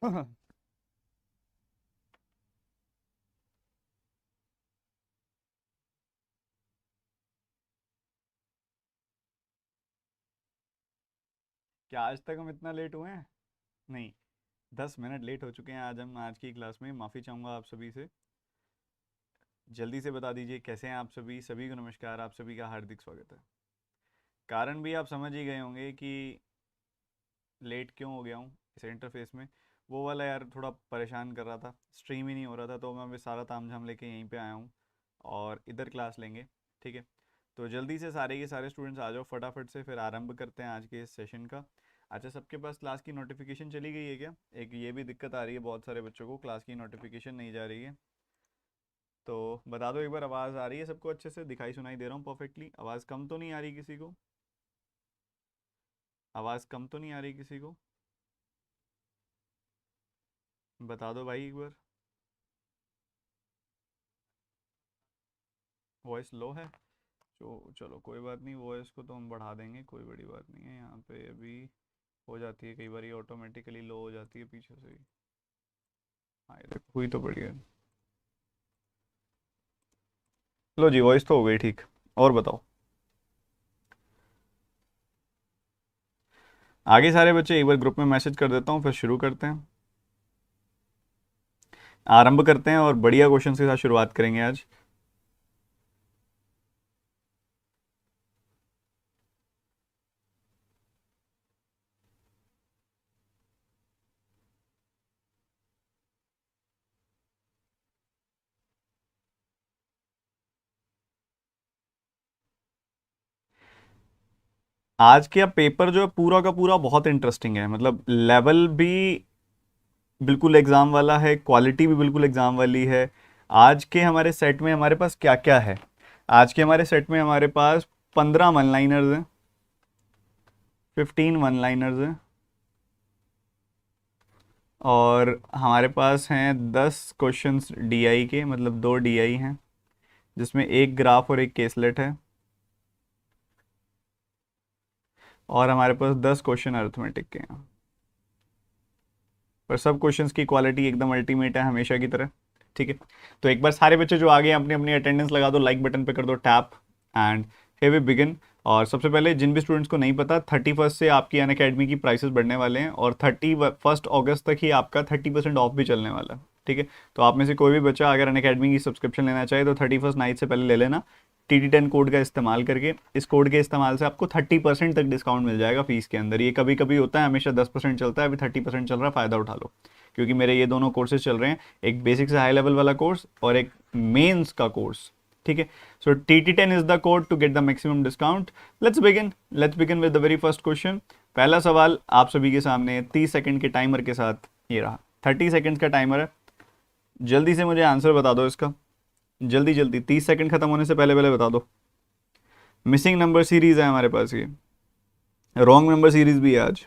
क्या आज तक हम इतना लेट हुए हैं? नहीं, 10 मिनट लेट हो चुके हैं आज हम आज की क्लास में। माफ़ी चाहूँगा आप सभी से। जल्दी से बता दीजिए कैसे हैं आप सभी। सभी को नमस्कार, आप सभी का हार्दिक स्वागत है। कारण भी आप समझ ही गए होंगे कि लेट क्यों हो गया हूँ इस इंटरफेस में। वो वाला यार थोड़ा परेशान कर रहा था, स्ट्रीम ही नहीं हो रहा था, तो मैं अभी सारा तामझाम लेके यहीं पे आया हूँ और इधर क्लास लेंगे। ठीक है, तो जल्दी से सारे के सारे स्टूडेंट्स आ जाओ फटाफट से, फिर आरंभ करते हैं आज के इस सेशन का। अच्छा, सबके पास क्लास की नोटिफिकेशन चली गई है क्या? एक ये भी दिक्कत आ रही है बहुत सारे बच्चों को, क्लास की नोटिफिकेशन नहीं जा रही है। तो बता दो एक बार, आवाज़ आ रही है सबको अच्छे से? दिखाई सुनाई दे रहा हूँ परफेक्टली? आवाज़ कम तो नहीं आ रही किसी को? आवाज़ कम तो नहीं आ रही किसी को? बता दो भाई एक बार। वॉइस लो है? तो चलो कोई बात नहीं, वॉइस को तो हम बढ़ा देंगे, कोई बड़ी बात नहीं है। यहाँ पे अभी हो जाती है कई बार, ये ऑटोमेटिकली लो हो जाती है पीछे से ही। हाँ ये देखो, हुई तो बढ़िया। लो जी, वॉइस तो हो गई ठीक। और बताओ, आगे सारे बच्चे एक बार ग्रुप में मैसेज कर देता हूँ, फिर शुरू करते हैं, आरंभ करते हैं और बढ़िया क्वेश्चन के साथ शुरुआत करेंगे आज। आज का पेपर जो है पूरा का पूरा बहुत इंटरेस्टिंग है, मतलब लेवल भी बिल्कुल एग्जाम वाला है, क्वालिटी भी बिल्कुल एग्जाम वाली है। आज के हमारे सेट में हमारे पास क्या क्या है? आज के हमारे सेट में हमारे पास 15 वन लाइनर्स हैं, 15 वन लाइनर्स हैं, और हमारे पास हैं 10 क्वेश्चंस डीआई के, मतलब दो डीआई हैं जिसमें एक ग्राफ और एक केसलेट है, और हमारे पास 10 क्वेश्चन अर्थमेटिक के हैं। पर सब क्वेश्चंस की क्वालिटी एकदम अल्टीमेट है हमेशा की तरह। ठीक है, तो एक बार सारे बच्चे जो आ गए अपनी अपनी अटेंडेंस लगा दो, लाइक बटन पे कर दो tap, and here we begin. और सबसे पहले जिन भी स्टूडेंट्स को नहीं पता, 31st से आपकी अन अकेडमी की प्राइसेस बढ़ने वाले हैं, और 31 अगस्त तक ही आपका 30% ऑफ भी चलने वाला है। ठीक है, तो आप में से कोई भी बच्चा अगर अन अकेडमी की सब्सक्रिप्शन लेना चाहे तो 31st नाइट से पहले ले लेना। TT10 कोड का इस्तेमाल करके, इस कोड के इस्तेमाल से आपको 30% तक डिस्काउंट मिल जाएगा फीस के अंदर। ये कभी कभी होता है, हमेशा 10% चलता है, अभी 30% चल रहा है, फ़ायदा उठा लो। क्योंकि मेरे ये दोनों कोर्सेज चल रहे हैं, एक बेसिक से हाई लेवल वाला कोर्स और एक मेंस का कोर्स। ठीक है, so TT10 is the code to get the maximum discount. Let's begin with the very first question. पहला सवाल आप सभी के सामने 30 सेकंड के टाइमर के साथ ये रहा। 30 सेकंड्स का टाइमर है, जल्दी से मुझे आंसर बता दो इसका। जल्दी जल्दी, 30 सेकंड खत्म होने से पहले पहले बता दो। मिसिंग नंबर सीरीज है हमारे पास, ये रॉन्ग नंबर सीरीज भी है आज।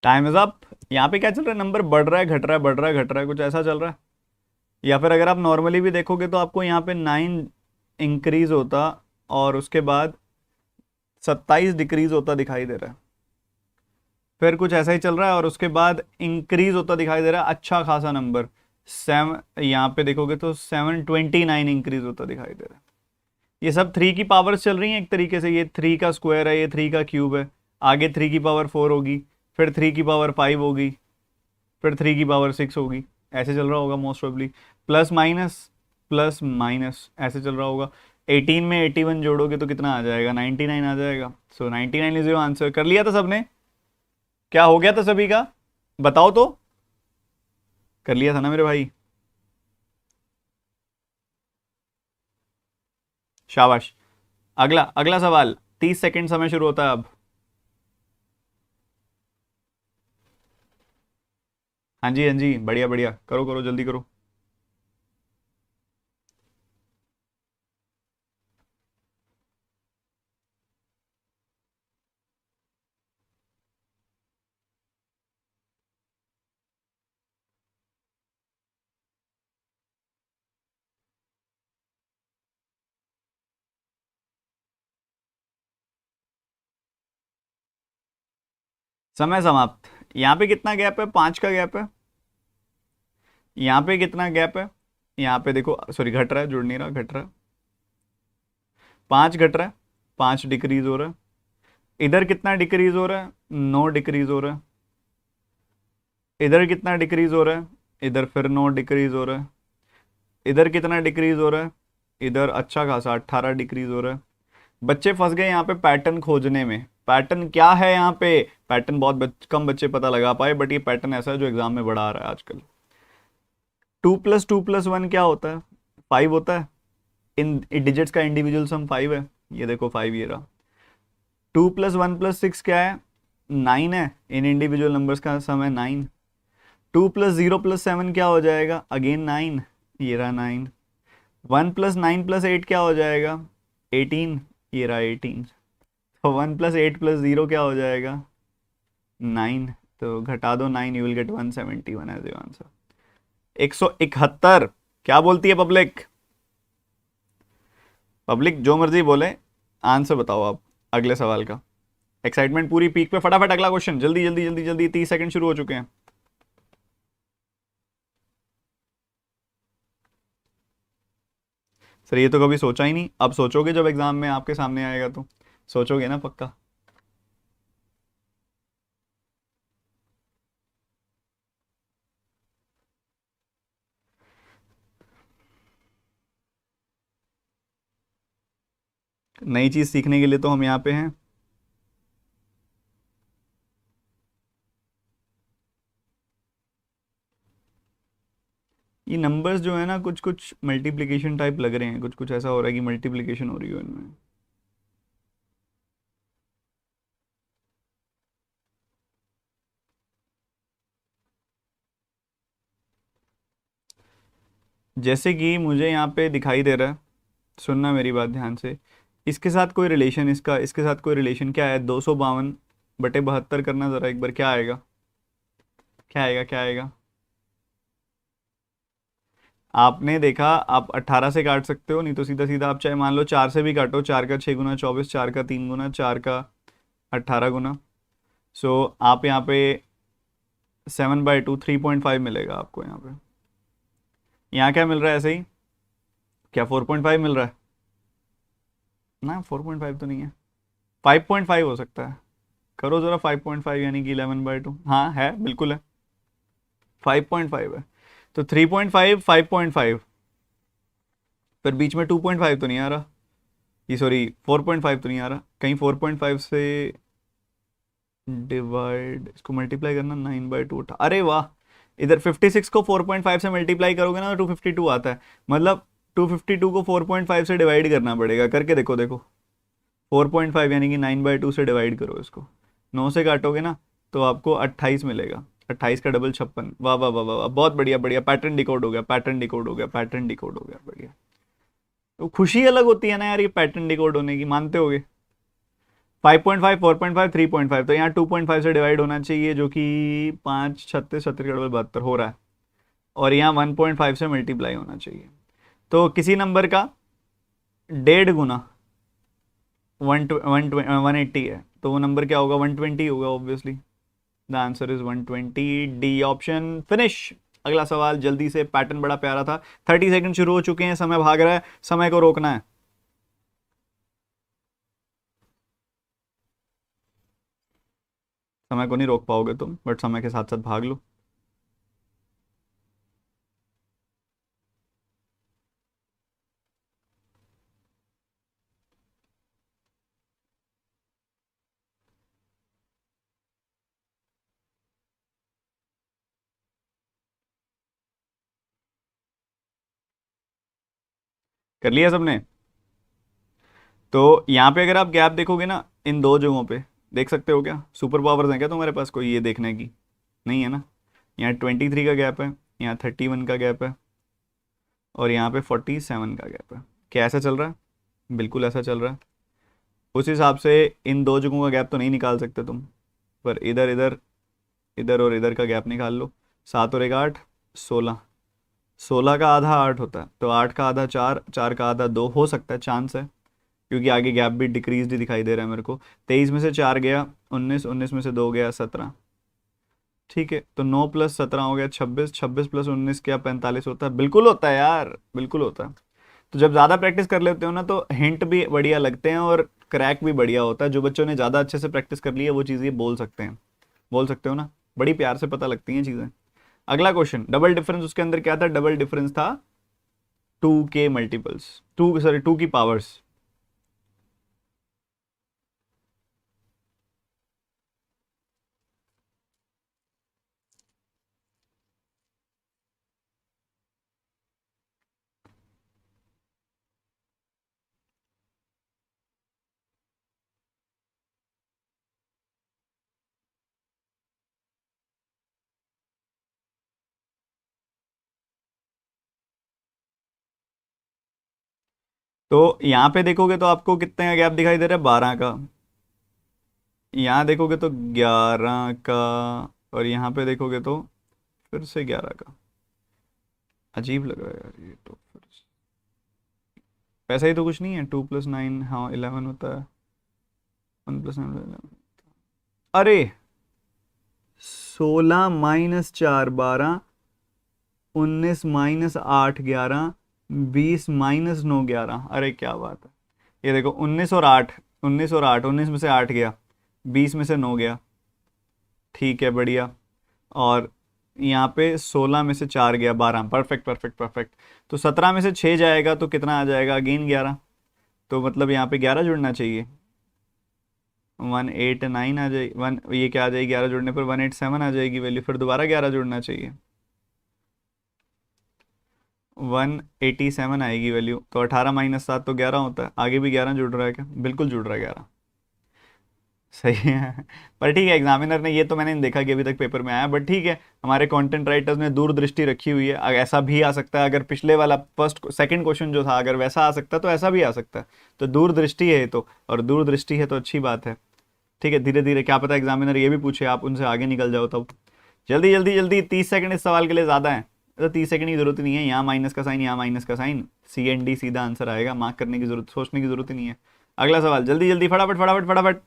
Time is up. यहाँ पे क्या चल रहा है? नंबर बढ़ रहा है, घट रहा है, बढ़ रहा है, घट रहा है, कुछ ऐसा चल रहा है? या फिर अगर आप नॉर्मली भी देखोगे तो आपको यहाँ पे 9 इंक्रीज होता और उसके बाद 27 डिक्रीज होता दिखाई दे रहा है। फिर कुछ ऐसा ही चल रहा है और उसके बाद इंक्रीज होता दिखाई दे रहा है, अच्छा खासा नंबर। 7, यहाँ पे देखोगे तो 729 इंक्रीज होता दिखाई दे रहा है। ये सब 3 की पावर्स चल रही हैं एक तरीके से। ये 3 का स्क्वायर है, ये 3 का क्यूब है। आगे 3 की पावर 4 होगी, फिर 3 की पावर 5 होगी, फिर 3 की पावर 6 होगी। ऐसे चल रहा होगा मोस्ट प्रोबेबली। प्लस माइनस ऐसे चल रहा होगा। 18 में 81 जोड़ोगे तो कितना आ जाएगा? 99 आ जाएगा। सो 99 इज योर आंसर। कर लिया था सबने? क्या हो गया था सभी का? बताओ तो। कर लिया था ना मेरे भाई? शाबाश। अगला अगला सवाल, 30 सेकंड समय शुरू होता है अब। हाँ जी हाँ जी, बढ़िया बढ़िया, करो करो जल्दी करो। समय समाप्त। यहाँ पे कितना गैप है, 5 का गैप है। यहाँ पे कितना गैप है, यहाँ पे देखो, सॉरी घट रहा है, जुड़ नहीं रहा, घट रहा है, 5 घट रहा है, 5 डिक्रीज हो रहा है। इधर कितना डिक्रीज हो रहा है, 9 डिक्रीज हो रहा है। इधर कितना डिक्रीज हो रहा है, इधर फिर 9 डिक्रीज हो रहा है। इधर कितना डिक्रीज हो रहा है, इधर अच्छा खासा 18 डिक्रीज हो रहा है। बच्चे फंस गए यहाँ पे पैटर्न खोजने में। पैटर्न क्या है यहाँ पे, पैटर्न बहुत कम बच्चे पता लगा पाए, बट ये पैटर्न ऐसा है जो एग्जाम में बड़ा आ रहा है आजकल। 2+2+1 क्या होता है, 5 होता है। इन डिजिट्स का इंडिविजुअल सम 5 है, ये देखो 5 ये रहा। 2+1+6 क्या है, 9 है। इन इंडिविजुअल नंबर्स का सम है 9। 2+0+7 क्या हो जाएगा, अगेन 9, ये रहा 9। 1+9+8 क्या हो जाएगा, 18, ये रहा 18। तो 1+8+0 क्या हो जाएगा, 9। तो घटा दो 9, you will get 171 as your answer. 171। क्या बोलती है पब्लिक, पब्लिक जो मर्जी बोले, आंसर बताओ आप अगले सवाल का। एक्साइटमेंट पूरी पीक पे, फटाफट अगला क्वेश्चन, जल्दी जल्दी जल्दी जल्दी, 30 सेकंड शुरू हो चुके हैं। सर ये तो कभी सोचा ही नहीं, अब सोचोगे जब एग्जाम में आपके सामने आएगा तो सोचोगे ना पक्का। नई चीज सीखने के लिए तो हम यहाँ पे हैं। ये नंबर्स जो है ना, कुछ कुछ मल्टीप्लिकेशन टाइप लग रहे हैं, कुछ कुछ ऐसा हो रहा है कि मल्टीप्लिकेशन हो रही है इनमें। जैसे कि मुझे यहाँ पे दिखाई दे रहा है, सुनना मेरी बात ध्यान से, इसके साथ कोई रिलेशन, इसका इसके साथ कोई रिलेशन क्या है, 252/72 करना ज़रा एक बार, क्या आएगा, क्या आएगा, क्या आएगा। आपने देखा, आप 18 से काट सकते हो, नहीं तो सीधा सीधा आप चाहे मान लो 4 से भी काटो, 4 का 6 गुना 24, 4 का 3 गुना, 4 का 18 गुना। सो आप यहाँ पे 7/2, 3.5 मिलेगा आपको यहाँ पे। यहाँ क्या मिल रहा है ऐसे ही, क्या 4.5 मिल रहा है ना, 4.5 तो नहीं है, 5.5 हो सकता है। करो ज़रा 5.5 यानी कि 11/2, हाँ है, बिल्कुल है, 5.5 है। तो 3.5, 5.5, फिर बीच में 2.5 तो नहीं आ रहा, ये सॉरी 4.5 तो नहीं आ रहा कहीं, 4.5 से डिवाइड, इसको मल्टीप्लाई करना, 9/2 उठा, अरे वाह। इधर 56 को 4.5 से मल्टीप्लाई करोगे ना, 252 आता है। मतलब 252 को 4.5 से डिवाइड करना पड़ेगा, करके देखो, देखो 4.5 यानी कि 9/2 से डिवाइड करो इसको, 9 से काटोगे ना तो आपको 28 मिलेगा। 28 का डबल 56, वाह वाह वाह वाह वाह, बहुत बढ़िया बढ़िया, पैटर्न डिकोड हो गया, पैटर्न डिकोड हो गया, पैटर्न डिकोड हो गया, बढ़िया। तो खुशी अलग होती है ना यार, ये पैटर्न डिकोड होने की, मानते होगे। 5.5, 4.5, 3.5, तो यहाँ 2.5 से डिवाइड होना चाहिए, जो कि 5, 36, 36 का डबल 72 हो रहा है, और यहाँ 1.5 से मल्टीप्लाई होना चाहिए। तो किसी नंबर का 1.5 गुना 180 है, तो वो नंबर क्या होगा, 120 होगा obviously. The answer is 120, D option, finish. अगला सवाल जल्दी से, पैटर्न बड़ा प्यारा था। 30 सेकंड शुरू हो चुके हैं, समय भाग रहा है, समय को रोकना है। समय को नहीं रोक पाओगे तुम, बट समय के साथ साथ भाग लो। कर लिया सबने। तो यहाँ पे अगर आप गैप देखोगे ना, इन दो जगहों पे देख सकते हो, क्या सुपर पावर्स हैं क्या तुम्हारे पास कोई ये देखने की, नहीं है ना। यहाँ 23 का गैप है, यहाँ 31 का गैप है, और यहाँ पे 47 का गैप है। क्या ऐसा चल रहा है, बिल्कुल ऐसा चल रहा है। उस हिसाब से इन दो जगहों का गैप तो नहीं निकाल सकते तुम, पर इधर इधर, इधर और इधर का गैप निकाल लो। 7 और 1 8, 16। 16 का आधा 8 होता है, तो 8 का आधा 4, 4 का आधा 2 हो सकता है, चांस है। क्योंकि आगे गैप भी डिक्रीज ही दिखाई दे रहा है मेरे को। 23 में से 4 गया 19, 19 में से 2 गया 17। ठीक है, तो 9 प्लस 17 हो गया 26, 26 प्लस 19 क्या 45 होता है? बिल्कुल होता है यार, बिल्कुल होता है। तो जब ज़्यादा प्रैक्टिस कर लेते हो ना तो हिंट भी बढ़िया लगते हैं और क्रैक भी बढ़िया होता है। जो बच्चों ने ज़्यादा अच्छे से प्रैक्टिस कर ली है वो चीज़ें बोल सकते हैं, बोल सकते हो ना, बड़ी प्यार से पता लगती हैं चीज़ें। अगला क्वेश्चन, डबल डिफरेंस, उसके अंदर क्या था? डबल डिफरेंस था 2 के मल्टीपल्स, टू सॉरी 2 की पावर्स। तो यहाँ पे देखोगे तो आपको कितने का गैप दिखाई दे रहा है? 12 का। यहाँ देखोगे तो 11 का। और यहाँ पे देखोगे तो फिर से 11 का। अजीब लग रहा है यार ये तो। फिर वैसा ही तो कुछ नहीं है, 2 + 9 हाँ 11 होता है। 1 + 9 अरे 16 - 4 12, 19 - 8 11, 20 - 9 11। अरे क्या बात है। ये देखो 19 और 8, 19 और 8, 19 में से 8 गया, 20 में से 9 गया। ठीक है बढ़िया। और यहाँ पे 16 में से 4 गया 12। Perfect perfect perfect. तो 17 में से 6 जाएगा तो कितना आ जाएगा? अगेन 11। तो मतलब यहाँ पे 11 जुड़ना चाहिए। 189 आ जाएगी, वन ये क्या आ जाएगी? 11 जुड़ने पर 187 आ जाएगी वैल्यू। फिर दोबारा 11 जुड़ना चाहिए, 187 आएगी वैल्यू। तो 18 - 7 तो 11 होता है। आगे भी 11 जुड़ रहा है क्या? बिल्कुल जुड़ रहा है 11। सही है। पर ठीक है, एग्जामिनर ने, ये तो मैंने नहीं देखा कि अभी तक पेपर में आया, बट ठीक है, हमारे कंटेंट राइटर्स ने दूरदृष्टि रखी हुई है। ऐसा भी आ सकता है, अगर पिछले वाला फर्स्ट सेकंड क्वेश्चन जो था अगर वैसा आ सकता तो ऐसा भी आ सकता है। तो दूरदृष्टि है तो, और दूरदृष्टि है तो अच्छी बात है। ठीक है, धीरे धीरे, क्या पता एग्जामिनर ये भी पूछे, आप उनसे आगे निकल जाओ तब। जल्दी जल्दी जल्दी, 30 सेकंड इस सवाल के लिए ज़्यादा है। तो 30 सेकंड की जरूरत ही नहीं है, यहाँ माइनस का साइन, यहाँ माइनस का साइन, CND सीधा आंसर आएगा। मार्क करने की जरूरत, सोचने की जरूरत ही नहीं है। अगला सवाल, जल्दी जल्दी, फटाफट फटाफट फटाफट।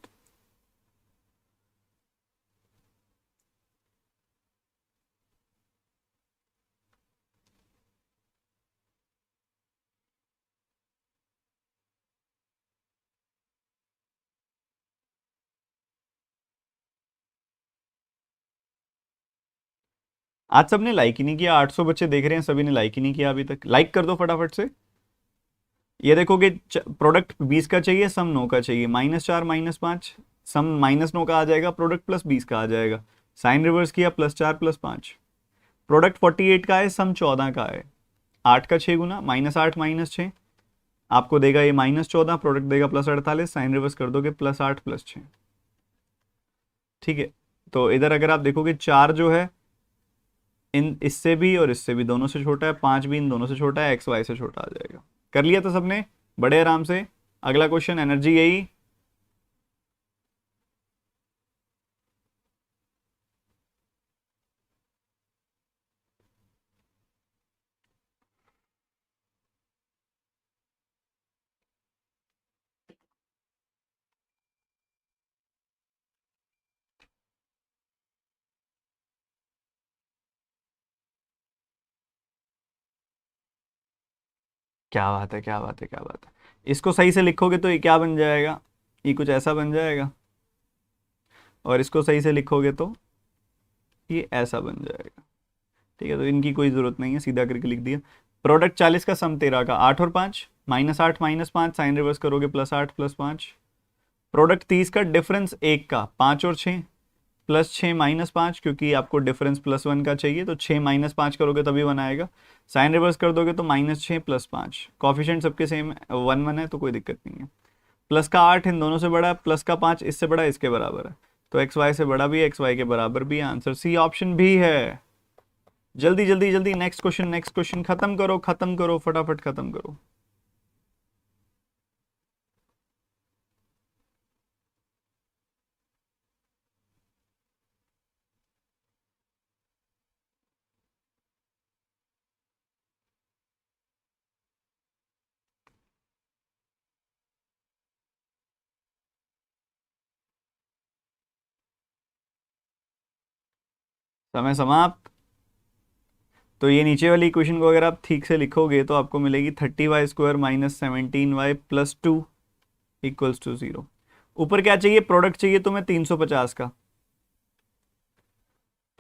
आज सबने लाइक ही नहीं किया, 800 बच्चे देख रहे हैं, सभी ने लाइक ही नहीं किया अभी तक। लाइक कर दो फटाफट से। ये देखोगे प्रोडक्ट 20 का चाहिए, सम 9 का चाहिए। -4 -5, सम -9 का आ जाएगा, प्रोडक्ट +20 का आ जाएगा। साइन रिवर्स किया, +4 +5। प्रोडक्ट 48 का है, सम 14 का है। 8 का 6 गुना, -8 -6 आपको देगा ये -14, प्रोडक्ट देगा +48। साइन रिवर्स कर दोगे, +8 +6। ठीक है, तो इधर अगर आप देखोगे 4 जो है इन इससे भी और इससे भी दोनों से छोटा है, 5 भी इन दोनों से छोटा है, XY से छोटा आ जाएगा। कर लिया तो सबने बड़े आराम से। अगला क्वेश्चन, एनर्जी यही। क्या बात है, क्या बात है, क्या बात है। इसको सही से लिखोगे तो ये क्या बन जाएगा? ये कुछ ऐसा बन जाएगा। और इसको सही से लिखोगे तो ये ऐसा बन जाएगा। ठीक है, तो इनकी कोई ज़रूरत नहीं है, सीधा करके लिख दिया। प्रोडक्ट 40 का, सम 13 का, 8 और 5, -8 -5, साइन रिवर्स करोगे, +8 +5। प्रोडक्ट 30 का, डिफरेंस 1 का, 5 और 6, +6 -5, क्योंकि आपको डिफरेंस +1 का चाहिए, तो 6 -5 करोगे तभी 1 आएगा। साइन रिवर्स कर दोगे तो -6 +5। कॉफिशिएंट सबके सेम 1 1 है, तो कोई दिक्कत नहीं है। प्लस का 8 इन दोनों से बड़ा है, प्लस का 5 इससे बड़ा है, इसके बराबर है। तो XY से बड़ा भी है, XY के बराबर भी है। आंसर सी ऑप्शन भी है। जल्दी जल्दी जल्दी, नेक्स्ट क्वेश्चन, नेक्स्ट क्वेश्चन, खत्म करो खत्म करो, फटाफट खत्म करो। समय समाप्त। तो ये नीचे वाली इक्वेशन को अगर आप ठीक से लिखोगे तो आपको मिलेगी 30y² minus 17y plus 2 equals to 0। ऊपर क्या चाहिए, प्रोडक्ट चाहिए तुम्हें 350 का,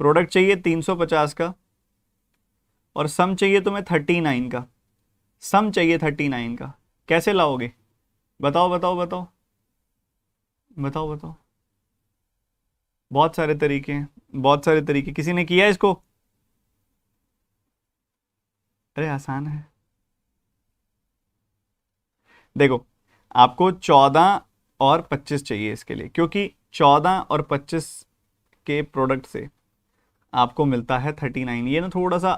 प्रोडक्ट चाहिए 350 का, और सम चाहिए तुम्हें 39 का, सम चाहिए 39 का। कैसे लाओगे, बताओ बताओ बताओ बताओ बताओ। बहुत सारे तरीके हैं, बहुत सारे तरीके। किसी ने किया इसको? अरे आसान है। देखो, आपको 14 और 25 चाहिए इसके लिए, क्योंकि 14 और 25 के प्रोडक्ट से आपको मिलता है 39। ये ना थोड़ा सा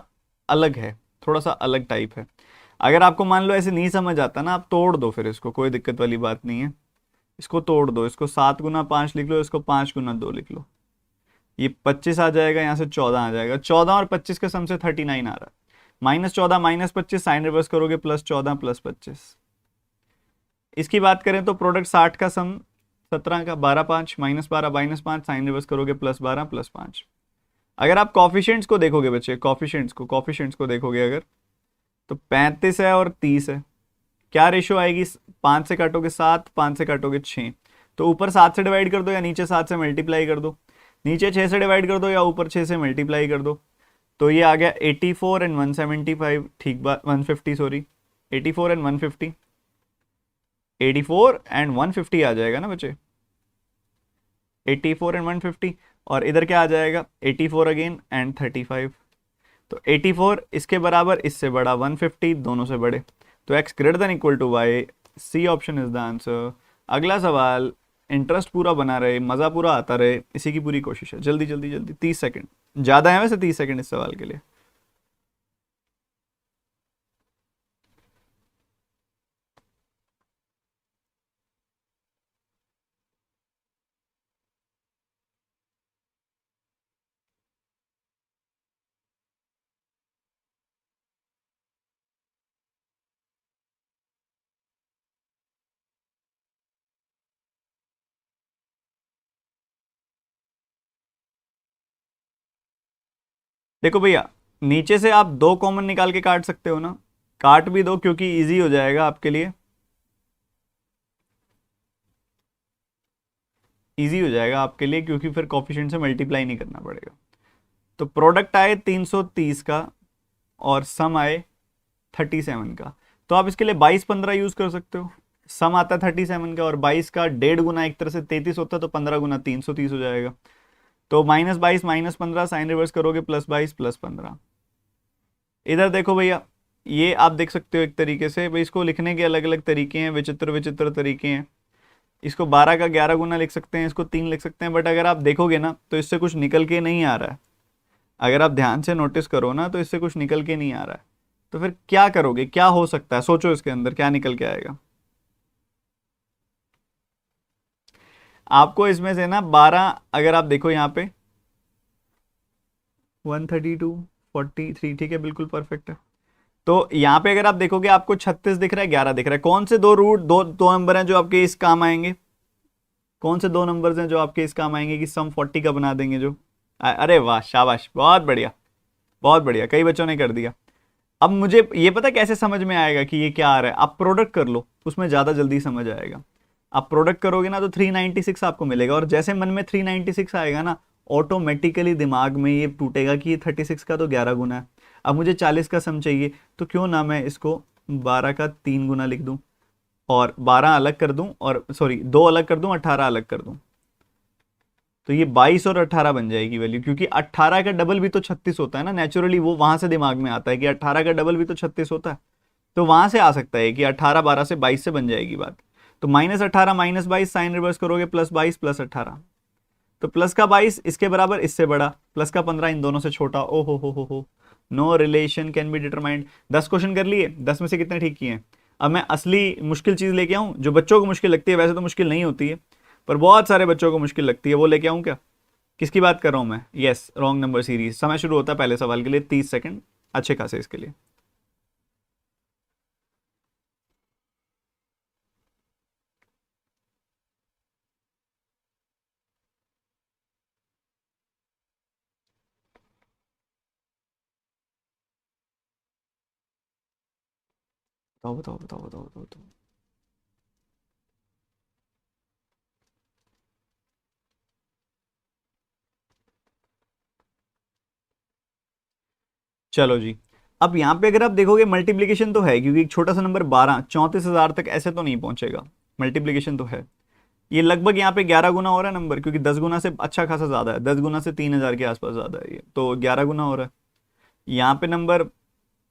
अलग है, थोड़ा सा अलग टाइप है। अगर आपको मान लो ऐसे नहीं समझ आता ना, आप तोड़ दो फिर इसको, कोई दिक्कत वाली बात नहीं है। इसको तोड़ दो, इसको 7 × 5 लिख लो, इसको 5 × 2 लिख लो। ये 25 आ जाएगा, यहाँ से 14 आ जाएगा। 14 और 25 के सम से 39 आ रहा है। -14 -25, साइन रिवर्स करोगे +14 +25। इसकी बात करें तो प्रोडक्ट 60 का सम 17 का, 12 5 -12 -5, साइन रिवर्स करोगे +12 +5। अगर आप कॉफिशिएंट्स को देखोगे बच्चे, कॉफिशिएंट्स को देखोगे अगर, तो 35 है और 30 है। क्या रेशियो आएगी, 5 से काटोगे 7, 5 से काटोगे 6। तो ऊपर 7 से डिवाइड कर दो या नीचे 7 से मल्टीप्लाई कर दो, नीचे 6 से डिवाइड कर दो या ऊपर 6 से मल्टीप्लाई कर दो। तो ये आ गया 84 एंड 175, ठीक बात, 150 सॉरी, 84 एंड 150, 84 एंड 150 आ जाएगा ना बच्चे, 84 एंड 150। और इधर क्या आ जाएगा, 84 अगेन एंड 35। तो 84 इसके बराबर, इससे बड़ा 150, दोनों से बड़े। तो x greater than equal to y, C option is the answer. अगला सवाल, इंटरेस्ट पूरा बना रहे, मज़ा पूरा आता रहे, इसी की पूरी कोशिश है। जल्दी जल्दी जल्दी, 30 सेकंड ज़्यादा है वैसे, 30 सेकंड इस सवाल के लिए। देखो भैया, नीचे से आप 2 कॉमन निकाल के काट सकते हो ना, काट भी दो क्योंकि इजी हो जाएगा आपके लिए, इजी हो जाएगा आपके लिए, क्योंकि फिर कोफिशिएंट से मल्टीप्लाई नहीं करना पड़ेगा। तो प्रोडक्ट आए 330 का और सम आए 37 का। तो आप इसके लिए 22 15 यूज कर सकते हो। सम आता है 37 का, और 22 का 1.5 गुना एक तरह से 33 होता है, तो 15 गुना 330 हो जाएगा। तो -22 -15, साइन रिवर्स करोगे +22 +15। इधर देखो भैया, ये आप देख सकते हो एक तरीके से, भाई इसको लिखने के अलग अलग तरीके हैं, विचित्र विचित्र तरीके हैं। इसको 12 का 11 गुना लिख सकते हैं, इसको 3 लिख सकते हैं, बट अगर आप देखोगे ना तो इससे कुछ निकल के नहीं आ रहा है। अगर आप ध्यान से नोटिस करो ना तो इससे कुछ निकल के नहीं आ रहा है। तो फिर क्या करोगे, क्या हो सकता है, सोचो इसके अंदर क्या निकल के आएगा। आपको इसमें से ना 12, अगर आप देखो यहाँ पे 132 43, ठीक है, बिल्कुल परफेक्ट है। तो यहाँ पे अगर आप देखोगे आपको 36 दिख रहा है, 11 दिख रहा है। कौन से दो रूट, दो नंबर हैं जो आपके इस काम आएंगे, कौन से 2 नंबर्स हैं जो आपके इस काम आएंगे कि सम 40 का बना देंगे जो। अरे वाह, शाबाश, बहुत बढ़िया, बहुत बढ़िया, कई बच्चों ने कर दिया। अब मुझे ये पता कैसे समझ में आएगा कि ये क्या आ रहा है, आप प्रोडक्ट कर लो, उसमें ज़्यादा जल्दी समझ आएगा। आप प्रोडक्ट करोगे ना तो 396 आपको मिलेगा, और जैसे मन में 396 आएगा ना, ऑटोमेटिकली दिमाग में ये टूटेगा कि ये 36 का तो 11 गुना है। अब मुझे 40 का सम चाहिए, तो क्यों ना मैं इसको 12 का 3 गुना लिख दूं, और 12 अलग कर दूं, और सॉरी 2 अलग कर दूं, 18 अलग कर दूं। तो ये 22 और 18 बन जाएगी वैल्यू, क्योंकि 18 का डबल भी तो 36 होता है ना, नेचुरली वो वहां से दिमाग में आता है कि 18 का डबल भी तो 36 होता है। तो वहां से आ सकता है कि 18 12 से 22 से बन जाएगी बात। तो -18 -22, साइन रिवर्स करोगे +22 +18। तो प्लस का 22 इसके बराबर, इससे बड़ा, प्लस का 15 इन दोनों से छोटा। ओ हो, no relation can be determined. 10 question कर लिए, 10 में से कितने ठीक किए हैं। अब मैं असली मुश्किल चीज लेके आऊं, जो बच्चों को मुश्किल लगती है, वैसे तो मुश्किल नहीं होती है, पर बहुत सारे बच्चों को मुश्किल लगती है, वो लेके आऊं क्या। किसकी बात कर रहा हूं मैं, यस, रॉन्ग नंबर सीरीज। समय शुरू होता है पहले सवाल के लिए, 30 सेकंड अच्छे खासे इसके लिए। बताओ बताओ बताओ बताओ बताओ बताओ। चलो जी, अब यहाँ पे अगर आप देखोगे मल्टीप्लिकेशन तो है, क्योंकि एक छोटा सा नंबर 12 34,000 तक ऐसे तो नहीं पहुंचेगा, मल्टीप्लिकेशन तो है। ये लगभग यहाँ पे 11 गुना हो रहा है नंबर, क्योंकि 10 गुना से अच्छा खासा ज्यादा है, 10 गुना से 3,000 के आसपास ज्यादा है, ये तो 11 गुना हो रहा है। यहाँ पे नंबर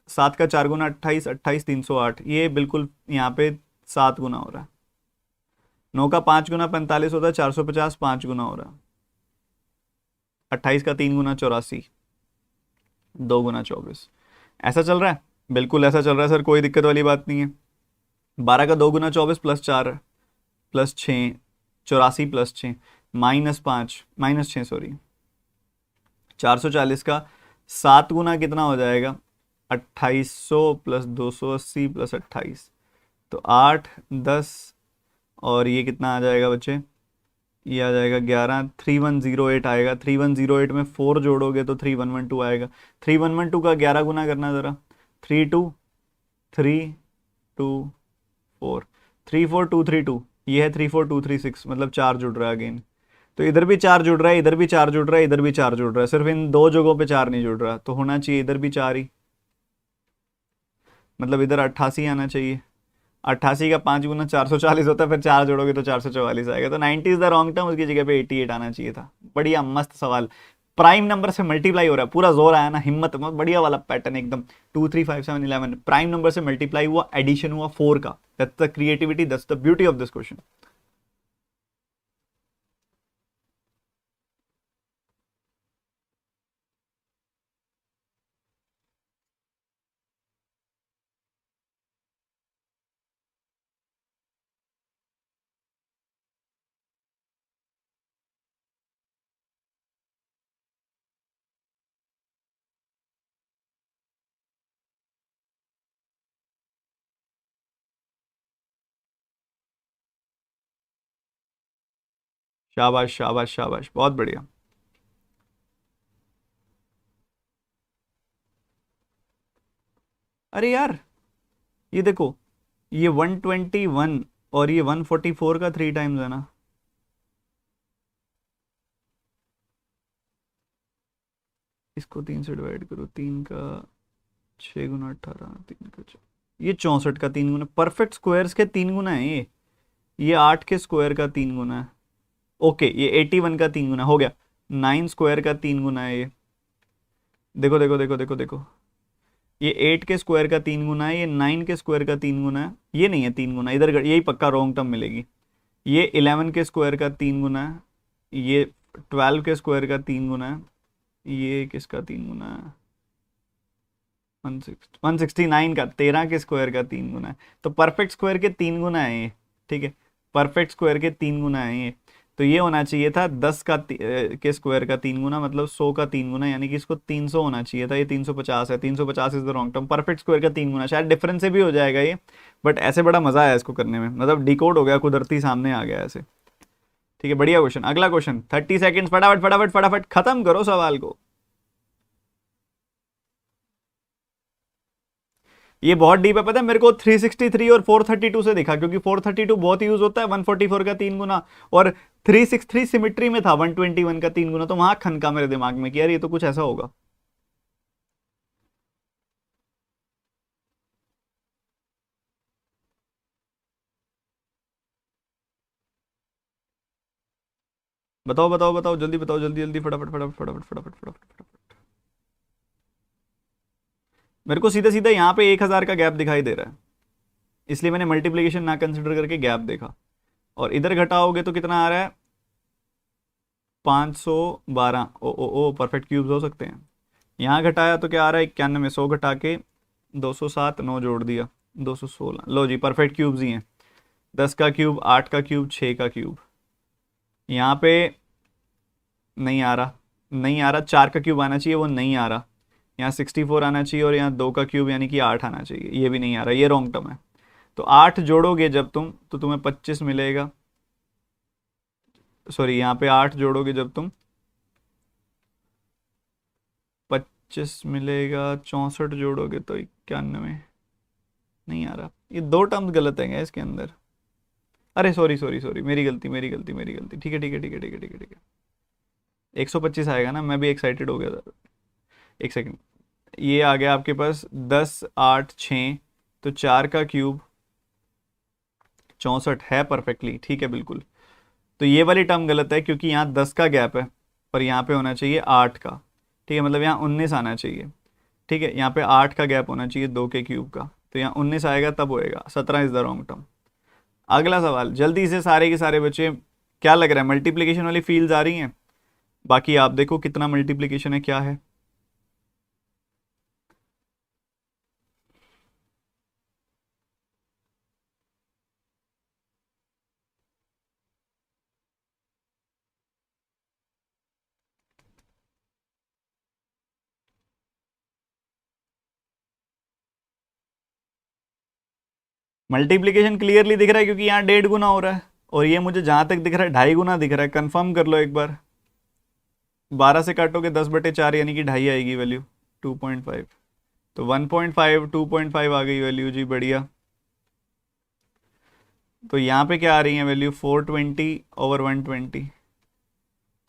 7 का 4 गुना 28, 28 308, ये बिल्कुल यहाँ पे 7 गुना हो रहा है। 9 का 5 गुना 45 होता है, 450 5 गुना हो रहा है। 28 का 3 गुना 84, 2 गुना 24, ऐसा चल रहा है। बिल्कुल ऐसा चल रहा है सर, कोई दिक्कत वाली बात नहीं है। 12 का 2 गुना 24 प्लस 4 प्लस 6, 84 प्लस 6 -5 -6 सॉरी, 440 का 7 गुना कितना हो जाएगा, 2800 प्लस 280 प्लस 28, तो 8 10, और ये कितना आ जाएगा बच्चे, ये आ जाएगा 11, 3108 आएगा। 3108 में 4 जोड़ोगे तो 3112 आएगा। 3112 का 11 गुना करना ज़रा, 32 3 2 4, 34232, ये है 34236, मतलब 4 जुड़ रहा है अगेन। तो इधर भी 4 जुड़ रहा है, इधर भी 4 जुड़ रहा है, इधर भी 4 जुड़ रहा है, सिर्फ इन दो जगहों पे 4 नहीं जुड़ रहा, तो होना चाहिए इधर भी 4 ही, मतलब इधर 88 आना चाहिए। 88 का 5 गुना 440 होता है, फिर 4 जोड़ोगे तो 444 आएगा, तो 90 इज द रॉन्ग टर्म, उसकी जगह पे 88 आना चाहिए था। बढ़िया मस्त सवाल। प्राइम नंबर से मल्टीप्लाई हो रहा है, पूरा जोर आया ना, हिम्मत बढ़िया वाला पैटर्न एकदम। 2 3 5 7 11 प्राइम नंबर से मल्टीप्लाई हुआ, एडिशन हुआ 4 का। That's the creativity, that's the beauty of this question. शाबाश शाबाश शाबाश, बहुत बढ़िया। अरे यार, ये देखो, ये 121 और ये 144 का 3 टाइम्स है ना। इसको 3 से डिवाइड करो, 3 का 6 गुना 18, 3 का 6, ये 64 का 3 गुना, परफेक्ट स्क्वायर्स के 3 गुना है ये 8 के स्क्वायर का 3 गुना है। ओके, ये 81 का 3 गुना हो गया। 9 स्क्वायर का 3 गुना है ये, देखो देखो देखो देखो देखो, ये 8 के स्क्वायर का 3 गुना है, ये 9 के स्क्वायर का 3 गुना है, ये नहीं है 3 गुना, इधर यही पक्का रॉन्ग टर्म मिलेगी। ये 11 के स्क्वायर का 3 गुना है, ये 12 के स्क्वायर का 3 गुना है, ये किसका 3 गुना है, 169 का 13 के स्क्वायर का 3 गुना है। तो परफेक्ट स्क्वायर के 3 गुना है ये, ठीक है, परफेक्ट स्क्वायर के 3 गुना है ये। तो ये होना चाहिए था 10 का के स्क्वायर का 3 गुना, मतलब 100 का 3 गुना, यानी कि इसको 300 होना चाहिए था, ये 350 है। 350 is the wrong term, perfect square का 3 गुना, शायद डिफरेंस से भी हो जाएगा ये, बट ऐसे बड़ा मजा आया इसको करने में, मतलब डिकोड हो गया, कुदरती सामने आ गया ऐसे। ठीक है, बढ़िया क्वेश्चन। अगला क्वेश्चन, 30 सेकेंड, फटाफट फटाफट फटाफट खत्म करो सवाल को। ये बहुत डीप है, पता है मेरे को 363 और 432 से दिखा, क्योंकि 432 बहुत यूज होता है, 144 का 3 गुना, और 363 सिमिट्री में था 121 का 3 गुना, तो वहां खनका मेरे दिमाग में कि यार ये तो कुछ ऐसा होगा। बताओ बताओ बताओ, जल्दी बताओ, जल्दी जल्दी, फटाफट फटाफट फटाफट फटाफट फटाफट फटाफट। मेरे को सीधा सीधा यहाँ पे 1,000 का गैप दिखाई दे रहा है, इसलिए मैंने मल्टीप्लीकेशन ना कंसिडर करके गैप देखा। और इधर घटाओगे तो कितना आ रहा है, 512। ओ ओ ओ, परफेक्ट क्यूब्स हो सकते हैं। यहाँ घटाया तो क्या आ रहा है, 91, 100 घटा के 207, 9 जोड़ दिया 216, लो जी परफेक्ट क्यूब्स ही हैं। 10 का क्यूब, 8 का क्यूब, 6 का क्यूब। यहाँ पे नहीं आ रहा, नहीं आ रहा, 4 का क्यूब आना चाहिए, वो नहीं आ रहा। यहाँ 64 आना चाहिए, और यहाँ 2 का क्यूब यानी कि 8 आना चाहिए, ये भी नहीं आ रहा, ये रॉन्ग टर्म है। तो 8 जोड़ोगे जब तुम, तो तुम्हें 25 मिलेगा, सॉरी यहाँ पे 8 जोड़ोगे जब तुम, 25 मिलेगा, 64 जोड़ोगे तो 91, नहीं आ रहा, ये दो टर्म्स गलत हैं इसके अंदर। अरे सॉरी सॉरी सॉरी, मेरी गलती मेरी गलती मेरी गलती। ठीक है ठीक है ठीक है ठीक है ठीक है ठीक है। 125 आएगा ना, मैं भी एक्साइटेड हो गया था। एक सेकंड, ये आ गया आपके पास 10 8 6, तो 4 का क्यूब 64 है परफेक्टली, ठीक है बिल्कुल। तो ये वाली टर्म गलत है क्योंकि यहाँ 10 का गैप है, पर यहाँ पे होना चाहिए 8 का। ठीक है, मतलब यहाँ 19 आना चाहिए। ठीक है, यहाँ पे 8 का गैप होना चाहिए 2 के क्यूब का, तो यहाँ 19 आएगा तब होएगा। 17 इज द रॉन्ग टर्म। अगला सवाल जल्दी से, सारे के सारे बच्चे क्या लग रहा है, मल्टीप्लीकेशन वाली फील्ड्स आ रही हैं? बाकी आप देखो कितना मल्टीप्लीकेशन है, क्या है। मल्टीप्लीकेशन क्लियरली दिख रहा है क्योंकि यहाँ 1.5 गुना हो रहा है, और ये मुझे जहां तक दिख रहा है 2.5 गुना दिख रहा है। कंफर्म कर लो एक बार। 12 से काटोगे 10/4 यानी कि 2.5 आएगी वैल्यू, 2.5। तो 1.5 2.5 आ गई वैल्यू जी, बढ़िया। तो यहाँ पे क्या आ रही है वैल्यू, 420/120।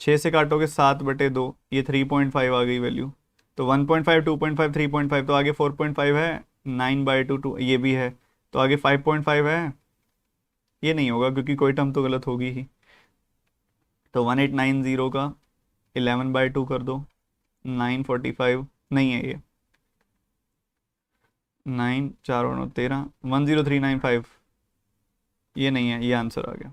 6 से काटोगे 7/2, ये 3.5 आ गई वैल्यू। तो 1.5 2.5 3.5, तो आगे 4.5 है। 9/2 ये भी है, तो आगे 5.5 है। ये नहीं होगा क्योंकि कोई टर्म तो गलत होगी ही। तो 1890 का 11/2 कर दो, 945 नहीं है ये, 9 4 और 9 13, 10395। ये नहीं है, ये आंसर आ गया।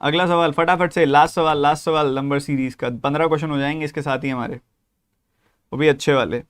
अगला सवाल फटाफट से, लास्ट सवाल, लास्ट सवाल नंबर सीरीज का। 15 क्वेश्चन हो जाएंगे इसके साथ ही हमारे, वो भी अच्छे वाले।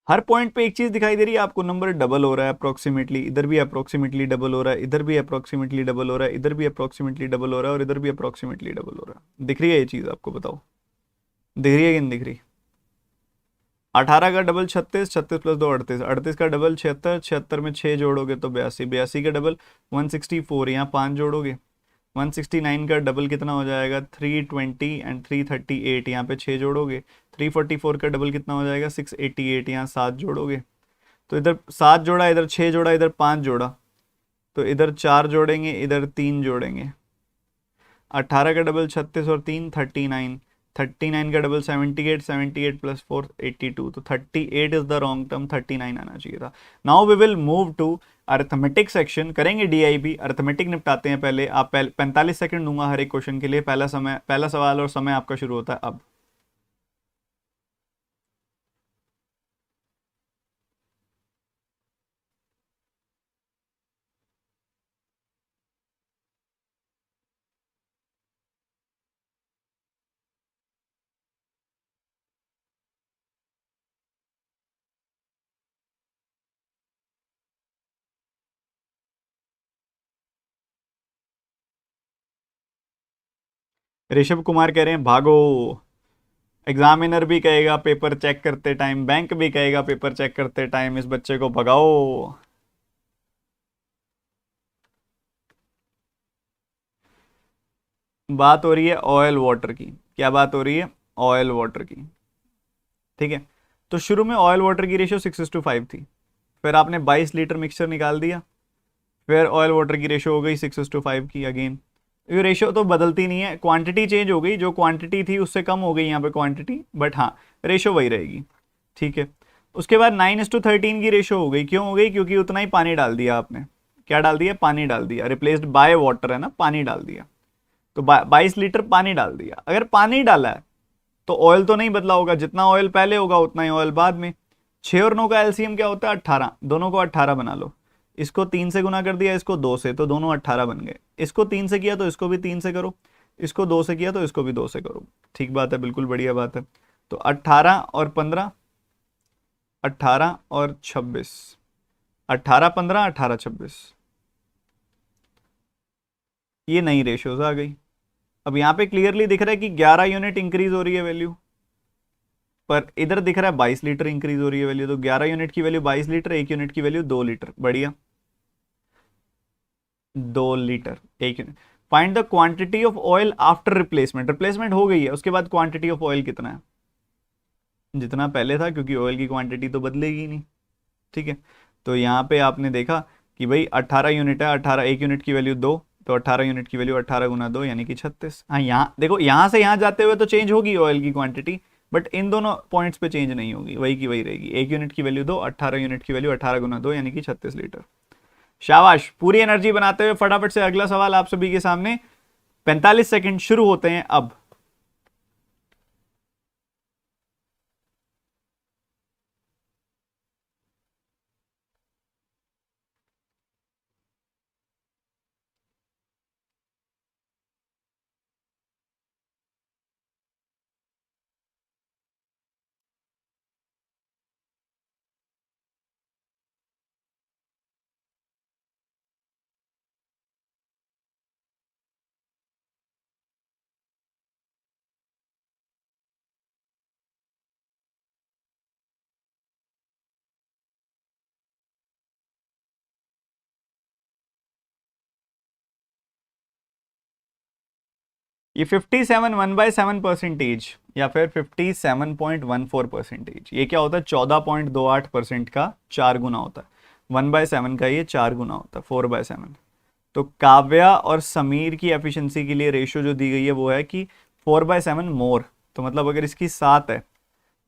हर पॉइंट पे एक चीज दिखाई दे रही है आपको, नंबर डबल हो रहा है अप्रोक्सीमेटली, इधर भी अप्रोक्सीमेटली डबल हो रहा है, इधर भी अप्रोक्सीमेटली डबल हो रहा है, इधर भी अप्रोक्सीमेटली डबल हो रहा है, और इधर भी अप्रोक्सीमेटली डबल हो रहा है। दिख रही है ये चीज आपको, बताओ दिख रही है कि नहीं दिख रही? 18 का डबल 36, 36 प्लस 2 38, 38 का डबल 76, 76 में 6 जोड़ोगे तो 82, 82 का डबल 164, यहाँ 5 जोड़ोगे 169 का डबल कितना हो जाएगा, 320 एंड 338, यहाँ पे 6 जोड़ोगे। 344 का डबल कितना हो जाएगा, 688, यहाँ 7 जोड़ोगे। तो इधर 7 जोड़ा, इधर 6 जोड़ा, इधर 5 जोड़ा, तो इधर 4 जोड़ेंगे, इधर 3 जोड़ेंगे। 18 का डबल 36 और 3 39, 39 का डबल 78, 78 प्लस 4 82, तो 38 इज द रॉन्ग टर्म, 39 आना चाहिए था। Now we will move to arithmetic section, करेंगे डीआईबी। अर्थमेटिक निपटाते हैं पहले। आप 45 सेकंड दूंगा हर एक क्वेश्चन के लिए। पहला सवाल और समय आपका शुरू होता है अब। ऋषभ कुमार कह रहे हैं भागो। एग्जामिनर भी कहेगा पेपर चेक करते टाइम, बैंक भी कहेगा पेपर चेक करते टाइम, इस बच्चे को भगाओ। बात हो रही है ऑयल वाटर की। क्या बात हो रही है? ऑयल वाटर की। ठीक है, तो शुरू में ऑयल वाटर की रेशियो 6:5 थी, फिर आपने 22 लीटर मिक्सचर निकाल दिया, फिर ऑयल वाटर की रेशियो हो गई 6:5 की अगेन। ये रेशियो तो बदलती नहीं है, क्वांटिटी चेंज हो गई, जो क्वांटिटी थी उससे कम हो गई यहाँ पे क्वांटिटी, बट हाँ रेशियो वही रहेगी। ठीक है, उसके बाद 9:13 की रेशियो हो गई। क्यों हो गई? क्योंकि उतना ही पानी डाल दिया आपने। क्या डाल दिया? पानी डाल दिया, रिप्लेस्ड बाय वाटर है ना, पानी डाल दिया। तो 22 लीटर पानी डाल दिया। अगर पानी डाला है तो ऑयल तो नहीं बदला होगा, जितना ऑयल पहले होगा उतना ही ऑयल बाद में। 6 और 9 का एलसीएम क्या होता है? 18। दोनों को 18 बना लो। इसको 3 से गुना कर दिया, इसको 2 से, तो दोनों 18 बन गए। इसको 3 से किया तो इसको भी 3 से करो, इसको 2 से किया तो इसको भी 2 से करो। ठीक बात है, बिल्कुल बढ़िया बात है। तो 18 और 15, 18 और 26, 18 15 18 26, ये नई रेशियोज आ गई। अब यहाँ पे क्लियरली दिख रहा है कि 11 यूनिट इंक्रीज हो रही है वैल्यू, पर इधर दिख रहा है 22 लीटर इंक्रीज हो रही है वैल्यू। तो 11 यूनिट की वैल्यू 22 लीटर, 1 यूनिट की वैल्यू 2 लीटर। बढ़िया, 2 litre 1 unit. Find the quantity of oil after replacement. Replacement हो गई है, उसके बाद क्वांटिटी ऑफ ऑयल कितना है? जितना पहले था, क्योंकि ऑयल की क्वांटिटी तो बदलेगी नहीं। ठीक है, तो यहाँ पे आपने देखा कि भाई 18 यूनिट है, 18, 1 यूनिट की वैल्यू 2, तो 18 यूनिट की वैल्यू 18 गुना 2 यानी कि 36। हाँ, यहाँ देखो, यहाँ से यहाँ जाते हुए तो चेंज होगी ऑयल की क्वांटिटी, बट इन दोनों पॉइंट्स पे चेंज नहीं होगी, वही की वही रहेगी। 1 यूनिट की वैल्यू 2, 18 यूनिट की वैल्यू 18 गुना 2 यानी कि 36 लीटर। शाबाश, पूरी एनर्जी बनाते हुए फटाफट से अगला सवाल आप सभी के सामने। 45 सेकंड शुरू होते हैं अब। ये 57 1/7% या फिर 57.14%, ये क्या होता है? 14.28% का 4 गुना होता है। 1/7 का ये 4 गुना होता है, 4/7। तो काव्या और समीर की एफिशिएंसी के लिए रेशियो जो दी गई है वो है कि 4/7 मोर। तो मतलब अगर इसकी 7 है,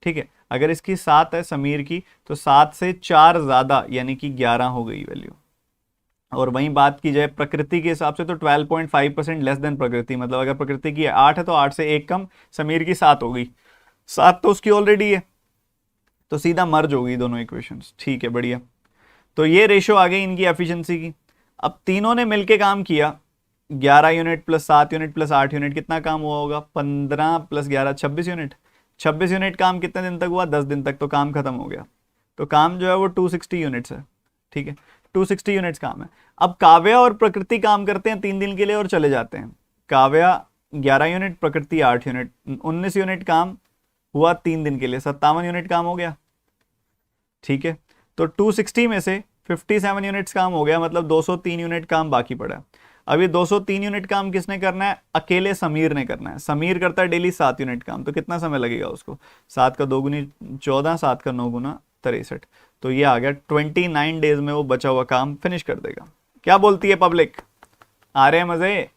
ठीक है, अगर इसकी 7 है समीर की, तो 7 से 4 ज्यादा यानी कि 11 हो गई वैल्यू। और वहीं बात की जाए प्रकृति के हिसाब से, तो 12.5% लेस देन प्रकृति। मतलब अगर प्रकृति की 8 है तो 8 से 1 कम, समीर की 7 हो गई। 7 तो उसकी ऑलरेडी है, तो सीधा मर्ज होगी दोनों इक्वेशंस। ठीक है, बढ़िया। तो ये रेशियो आ गई इनकी एफिशिएंसी की। अब तीनों ने मिलके काम किया, 11 unit plus 7 unit plus 8 unit, कितना काम हुआ होगा? 15 प्लस 11 26 यूनिट। 26 यूनिट काम कितने दिन तक हुआ? 10 दिन तक। तो काम खत्म हो गया। तो काम जो है वो 260 यूनिट्स है। ठीक है, 260 यूनिट्स काम है। अब काव्या और प्रकृति काम करते हैं 3 दिन के लिए और चले जाते हैं। काव्या 11 यूनिट, प्रकृति 8 यूनिट, 19 यूनिट काम हुआ 3 दिन के लिए, 57 यूनिट काम हो गया। ठीक है, तो 260 में से 57 यूनिट्स काम हो गया, मतलब 203 यूनिट काम बाकी पड़ा है। अब ये 203 यूनिट काम किसने करना है? अकेले समीर ने करना है। समीर करता है डेली 7 यूनिट काम, तो कितना समय लगेगा उसको? 7 का 2 गुनी 14, 7 का 9 गुना 63। तो ये आ गया 29 डेज में वो बचा हुआ काम फिनिश कर देगा। क्या बोलती है पब्लिक? आ रहे हैं मजे?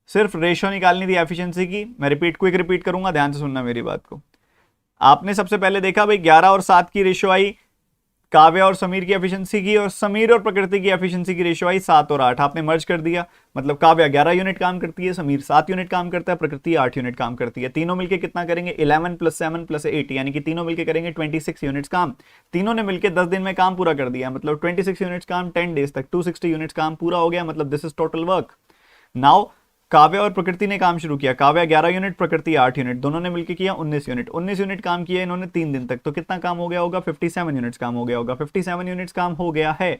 सिर्फ रेशियो निकालनी थी एफिशिएंसी की। मैं क्विक रिपीट करूंगा, ध्यान से सुनना मेरी बात को। आपने सबसे पहले देखा भाई 11 और 7 की रेशियो आई काव्या और समीर की एफिशिएंसी की, और समीर और प्रकृति की एफिशिएंसी की रेशियो आई 7 और 8। आपने मर्ज कर दिया, मतलब काव्या 11 यूनिट काम करती है, समीर 7 यूनिट काम करता है, प्रकृति 8 यूनिट काम करती है। तीनों मिलकर कितना करेंगे? 11 + 7 + 8, यानी कि तीनों मिलकर करेंगे 26 यूनिट्स काम। तीनों ने मिलकर 10 दिन में काम पूरा कर दिया, मतलब 26 यूनिट्स काम 10 डेज तक, 260 यूनिट्स काम पूरा हो गया, मतलब this is total work. Now Kavya और प्रकृति ने काम शुरू किया। काव्या 11 यूनिट, प्रकृति 8 यूनिट, दोनों ने मिलकर किया 19 यूनिट। 19 यूनिट काम किया इन्होंने 3 दिन तक, तो कितना काम हो गया होगा? 57 यूनिट्स काम हो गया होगा। 57 यूनिट्स काम हो गया है।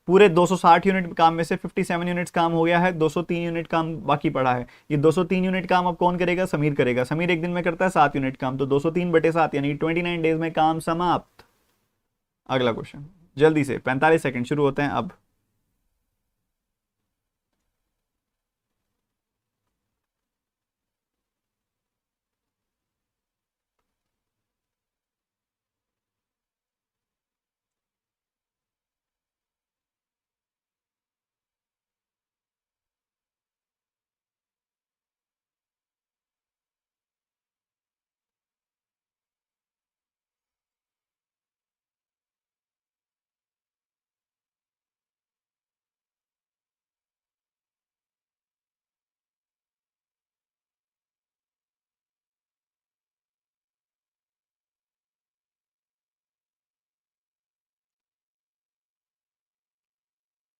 पूरे 260 यूनिट काम में से 57 यूनिट्स काम हो गया है, 203 यूनिट काम बाकी पड़ा है। ये 203 यूनिट काम अब कौन करेगा? समीर करेगा। समीर एक दिन में करता है 7 यूनिट काम, तो 203/7 यानी 29 डेज में काम समाप्त। अगला क्वेश्चन जल्दी से, 45 सेकंड शुरू होते हैं अब।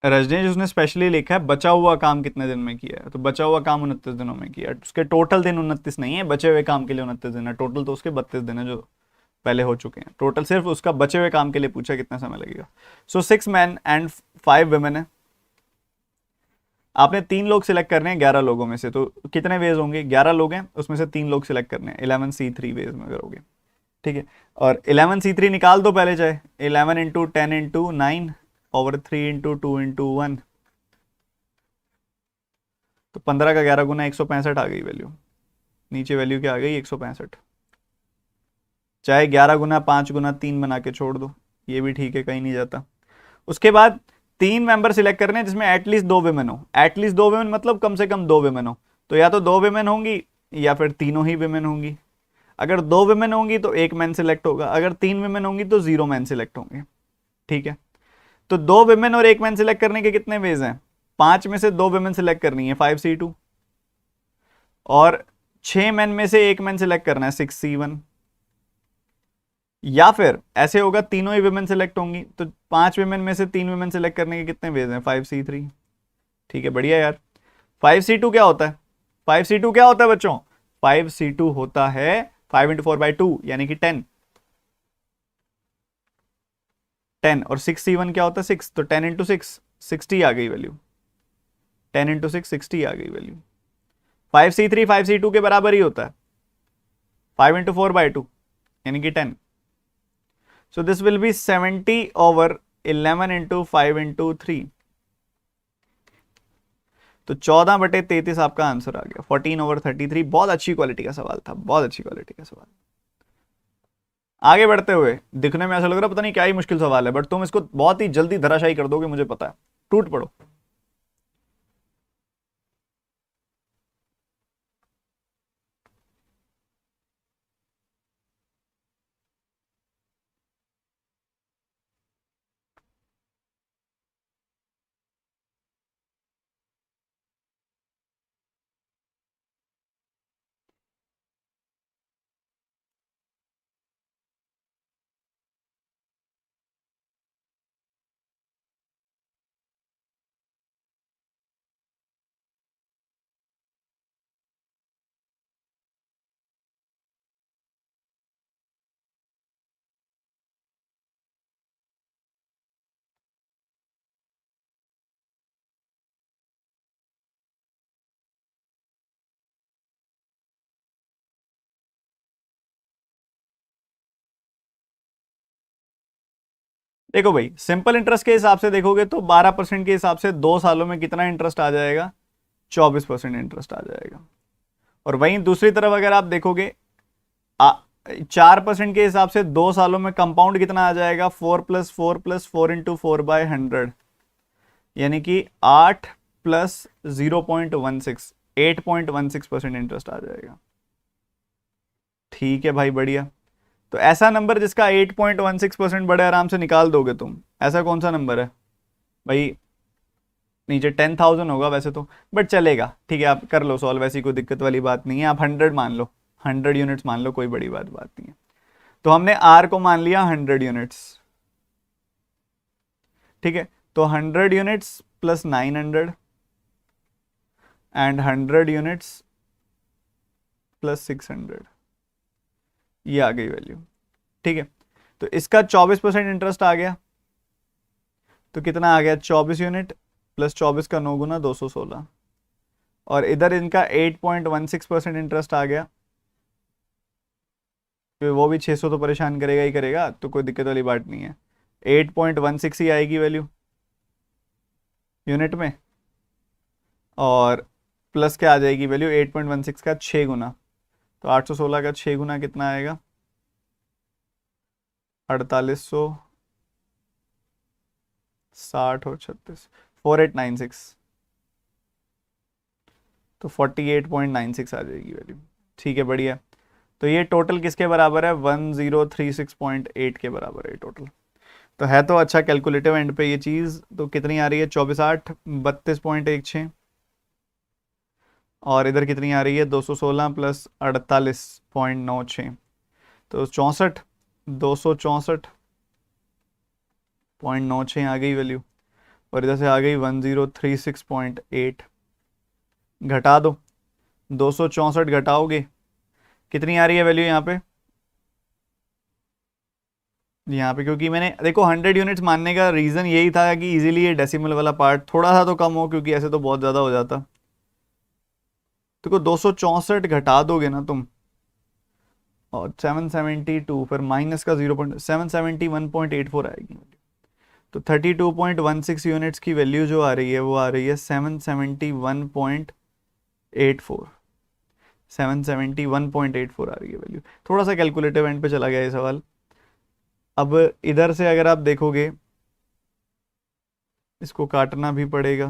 रजनीश उसने स्पेशली लिखा है बचा हुआ काम कितने दिन में किया है, तो बचा हुआ काम 29 दिनों में किया है। उसके टोटल दिन 29 नहीं है, बचे हुए काम के लिए 29 दिन है। टोटल तो उसके 32 दिन है जो पहले हो चुके हैं। टोटल सिर्फ उसका बचे हुए काम के लिए पूछा कितना समय लगेगा। सो 6 men and 5 women है। आपने 3 लोग सिलेक्ट करने हैं 11 लोगों में से, तो कितने वेज होंगे? 11 लोग हैं, उसमें से 3 लोग सिलेक्ट करने हैं, 11C3 वेज में करोगे, ठीक है। और 11C3 निकाल दो पहले, चाहे 11 into 10 into 9 over 3 into 2 into 1, तो 15 का 11 गुना 165 आ गई वैल्यू, नीचे वैल्यू क्या आ गई? 165। चाहे 11 गुना 5 गुना 3 बना के छोड़ दो, ये भी ठीक है, कहीं नहीं जाता। उसके बाद 3 मेंबर सिलेक्ट करने हैं जिसमें एटलीस्ट 2 विमेन हो। एटलीस्ट 2 विमेन मतलब कम से कम 2 विमेन हो, तो या तो 2 विमेन होंगी या फिर तीनों ही विमेन होंगी। अगर 2 विमेन होंगी तो 1 मैन सिलेक्ट होगा, अगर 3 विमेन होंगी तो 0 मैन सिलेक्ट होंगे, ठीक है। तो 2 विमेन और 1 मैन सिलेक्ट करने के कितने वेज हैं? 5 में से 2 विमेन सिलेक्ट करनी है, 5C2, और 6 मैन में से 1 मैन सिलेक्ट करना है, 6C1। या फिर ऐसे होगा, तीनों ही विमेन सिलेक्ट होंगी, तो 5 विमेन में से 3 विमेन सिलेक्ट करने के कितने वेज हैं? 5C3, ठीक है, बढ़िया यार। 5C2 क्या होता है? 5C2 क्या होता है बच्चों? 5C2 होता है 5 इंटू 4/2 यानी कि 10। 10 और 6C1 क्या होता है? 6, तो 10 इंटू 6 60 आ गई वैल्यू, 10 इंटू 6 60 आ गई वैल्यू। 5C3 5C2 के बराबर ही होता है, 5 इंटू 4/2 यानी कि 10। सो this will be 70 over 11 into 5 into 3, तो 14/33 आपका आंसर आ गया, 14 ओवर 33। बहुत अच्छी क्वालिटी का सवाल था, बहुत अच्छी क्वालिटी का सवाल। आगे बढ़ते हुए, दिखने में ऐसा लग रहा है पता नहीं क्या ही मुश्किल सवाल है, बट तुम इसको बहुत ही जल्दी धराशायी कर दोगे, मुझे पता है। टूट पड़ो। देखो भाई, सिंपल इंटरेस्ट के हिसाब से देखोगे तो 12% के हिसाब से 2 सालों में कितना इंटरेस्ट आ जाएगा? 24% इंटरेस्ट आ जाएगा। और वहीं दूसरी तरफ अगर आप देखोगे, 4% के हिसाब से 2 सालों में कंपाउंड कितना आ जाएगा? 4+4+4 इंटू 4/100, यानी कि 8+0.16, 8.16% इंटरेस्ट आ जाएगा। ठीक है भाई, बढ़िया। तो ऐसा नंबर जिसका 8.16% बड़े आराम से निकाल दोगे तुम, ऐसा कौन सा नंबर है भाई? नीचे 10,000 होगा वैसे तो, बट चलेगा, ठीक है, आप कर लो सॉल्व, ऐसी कोई दिक्कत वाली बात नहीं है। आप 100 मान लो, 100 यूनिट्स मान लो, कोई बड़ी बात नहीं है। तो हमने आर को मान लिया 100 यूनिट्स, ठीक है। तो 100 units plus 900 and 100 units plus 600, ये आ गई वैल्यू, ठीक है। तो इसका 24% इंटरेस्ट आ गया, तो कितना आ गया? 24 यूनिट प्लस 24 का 9 गुना 216, और इधर इनका 8.16% इंटरेस्ट आ गया, तो वो भी 600 तो परेशान करेगा ही करेगा, तो कोई दिक्कत वाली बात नहीं है। 8.16 ही आएगी वैल्यू यूनिट में, और प्लस क्या आ जाएगी वैल्यू? 8.16 का 6 गुना, तो 816 का 6 गुना कितना आएगा? 4860 और 36, 4896, तो 48.96 आ जाएगी वैल्यू, ठीक है, बढ़िया। तो ये टोटल किसके बराबर है? 1036.8 के बराबर है टोटल। तो है तो अच्छा कैलकुलेटिव एंड पे ये चीज़, तो कितनी आ रही है? 24/8 32.16, और इधर कितनी आ रही है? 216 प्लस 48.96, तो 264.96 आ गई वैल्यू, और इधर से आ गई 1036.8। घटा दो, 264 घटाओगे, कितनी आ रही है वैल्यू यहाँ पे? यहाँ पे क्योंकि मैंने देखो 100 यूनिट्स मानने का रीज़न यही था कि इजीली ये डेसिमल वाला पार्ट थोड़ा सा तो कम हो, क्योंकि ऐसे तो बहुत ज़्यादा हो जाता। देखो 264 घटा दोगे ना तुम, और 772 फिर माइनस का 0.771.84 आएगी। तो 32.16 यूनिट्स की वैल्यू जो आ रही है वो आ रही है 771.84। 771.84 आ रही है वैल्यू। थोड़ा सा कैलकुलेटिव एंड पे चला गया ये सवाल। अब इधर से अगर आप देखोगे, इसको काटना भी पड़ेगा।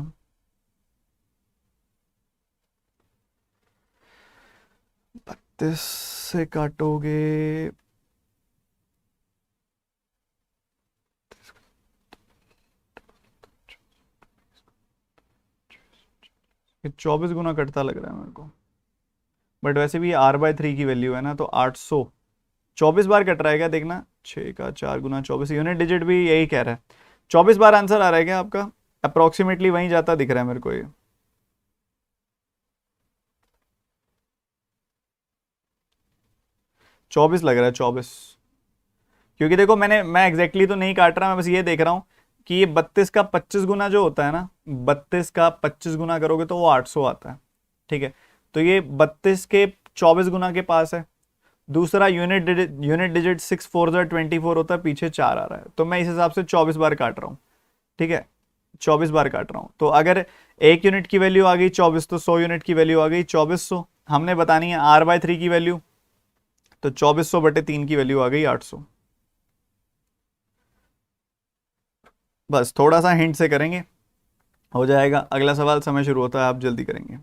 बत्तीस से काटोगे, ये 24 गुना कटता लग रहा है मेरे को। बट वैसे भी R/3 की वैल्यू है ना, तो 800 24 बार कट रहा है क्या, देखना। 6 का 4 गुना 24, यूनिट डिजिट भी यही कह रहा है। 24 बार आंसर आ रहा है क्या आपका? अप्रोक्सीमेटली वहीं जाता दिख रहा है मेरे को ये। 24 लग रहा है, 24। क्योंकि देखो मैं एग्जैक्टली तो नहीं काट रहा, मैं बस ये देख रहा हूँ कि ये 32 का 25 गुना जो होता है ना, 32 का 25 गुना करोगे तो वो 800 आता है। ठीक है, तो ये 32 के 24 गुना के पास है। दूसरा यूनिट डिजिट 6 4 ज़ा 24 होता है, पीछे 4 आ रहा है, तो मैं इस हिसाब से 24 बार काट रहा हूँ। ठीक है, 24 बार काट रहा हूँ। तो अगर एक यूनिट की वैल्यू आ गई 24, तो 100 यूनिट की वैल्यू आ गई 2400। हमने बतानी है R/3 की वैल्यू, तो 2400/3 की वैल्यू आ गई 800। बस थोड़ा सा हिंट से करेंगे, हो जाएगा। अगला सवाल, समय शुरू होता है, आप जल्दी करेंगे।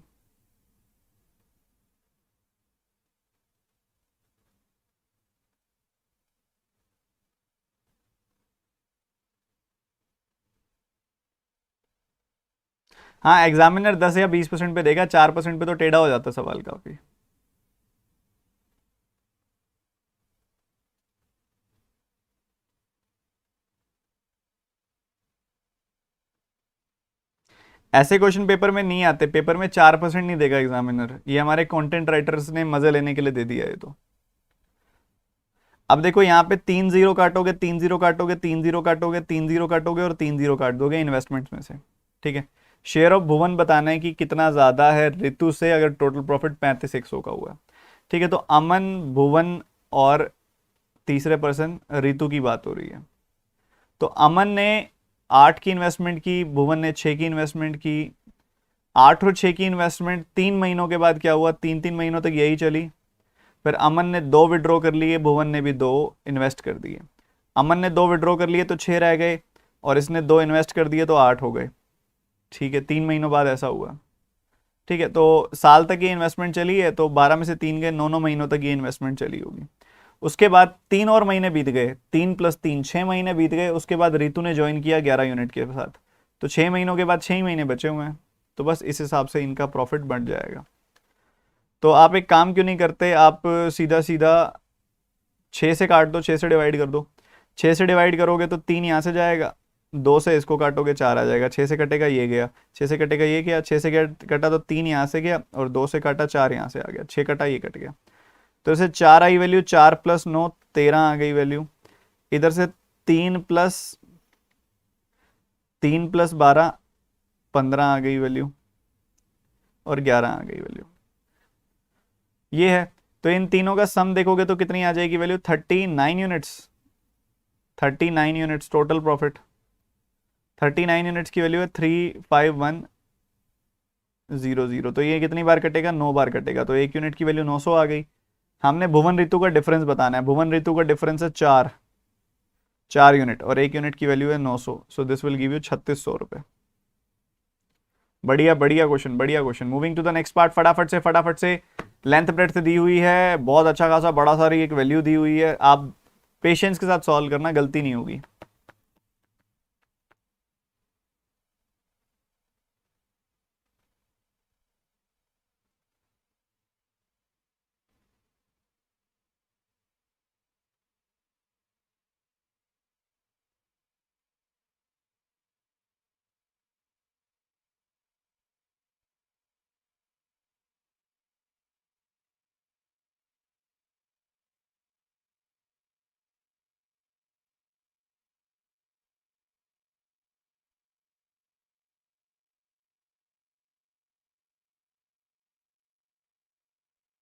हाँ, एग्जामिनर 10 या 20% पे देगा, 4% पे तो टेढ़ा हो जाता सवाल काफी। ऐसे क्वेश्चन पेपर में नहीं आते, पेपर में 4% नहीं देगा एग्जामिनर, ये हमारे कंटेंट राइटर्स ने मजे लेने के लिए दे दिया है तो। अब देखो यहाँ पे 3 जीरो काटोगे, 3 जीरो काटोगे, 3 जीरो काटोगे, 3 जीरो काटोगे और 3 जीरो काट दोगे इन्वेस्टमेंट्स में से। ठीक है, शेयर ऑफ भुवन बताना है कि कितना ज्यादा है रितु से, अगर टोटल प्रॉफिट 35 100 का हुआ है। ठीक है, तो अमन, भुवन और तीसरे पर्सन रितु की बात हो रही है। तो अमन ने 8 की इन्वेस्टमेंट की, भुवन ने 6 की इन्वेस्टमेंट की। 8 और 6 की इन्वेस्टमेंट 3 महीनों के बाद क्या हुआ, 3 3 महीनों तक यही चली। फिर अमन ने 2 विड्रॉ कर लिए, भुवन ने भी 2 इन्वेस्ट कर दिए। अमन ने 2 विड्रॉ कर लिए तो 6 रह गए, और इसने 2 इन्वेस्ट कर दिए तो 8 हो गए। ठीक है, 3 महीनों बाद ऐसा हुआ। ठीक है, तो साल तक ये इन्वेस्टमेंट चली है, तो 12 में से 3 गए, 9 9 महीनों तक ये इन्वेस्टमेंट चली होगी। उसके बाद 3 और महीने बीत गए, 3 + 3 6 महीने बीत गए। उसके बाद रितु ने ज्वाइन किया 11 यूनिट के साथ, तो 6 महीनों के बाद 6 ही महीने बचे हुए हैं। तो बस इस हिसाब से इनका प्रॉफिट बढ़ जाएगा। तो आप एक काम क्यों नहीं करते, आप सीधा सीधा 6 से काट दो, 6 से डिवाइड कर दो। 6 से डिवाइड करोगे तो 3 यहाँ से जाएगा, 2 से इसको काटोगे 4 आ जाएगा, 6 से कटेगा ये गया, 6 से कटेगा ये गया, 6 से कटा तो 3 यहाँ से गया, और 2 से काटा 4 यहाँ से आ गया, 6 कटा ये कट गया। तो इसे 4 आई वैल्यू, 4 + 9 13 आ गई वैल्यू। इधर से 3 + 12 15 आ गई वैल्यू, और 11 आ गई वैल्यू। ये है, तो इन तीनों का सम देखोगे तो कितनी आ जाएगी value, 39 units. 39 units total profit. 39 units की वैल्यू है 35100। तो ये कितनी बार कटेगा, 9 बार कटेगा, तो 1 यूनिट की वैल्यू 900 आ गई। हमने भुवन ऋतु का डिफरेंस बताना है, भुवन ऋतु का डिफरेंस है 4 यूनिट, और 1 यूनिट की वैल्यू है 900, so this will give you 3600 रुपये। बढ़िया बढ़िया क्वेश्चन, बढ़िया question. Moving to the next part, फटाफट से लेंथ ब्रेड्थ दी हुई है, बहुत अच्छा खासा बड़ा सारी एक वैल्यू दी हुई है, आप पेशेंस के साथ सॉल्व करना, गलती नहीं होगी।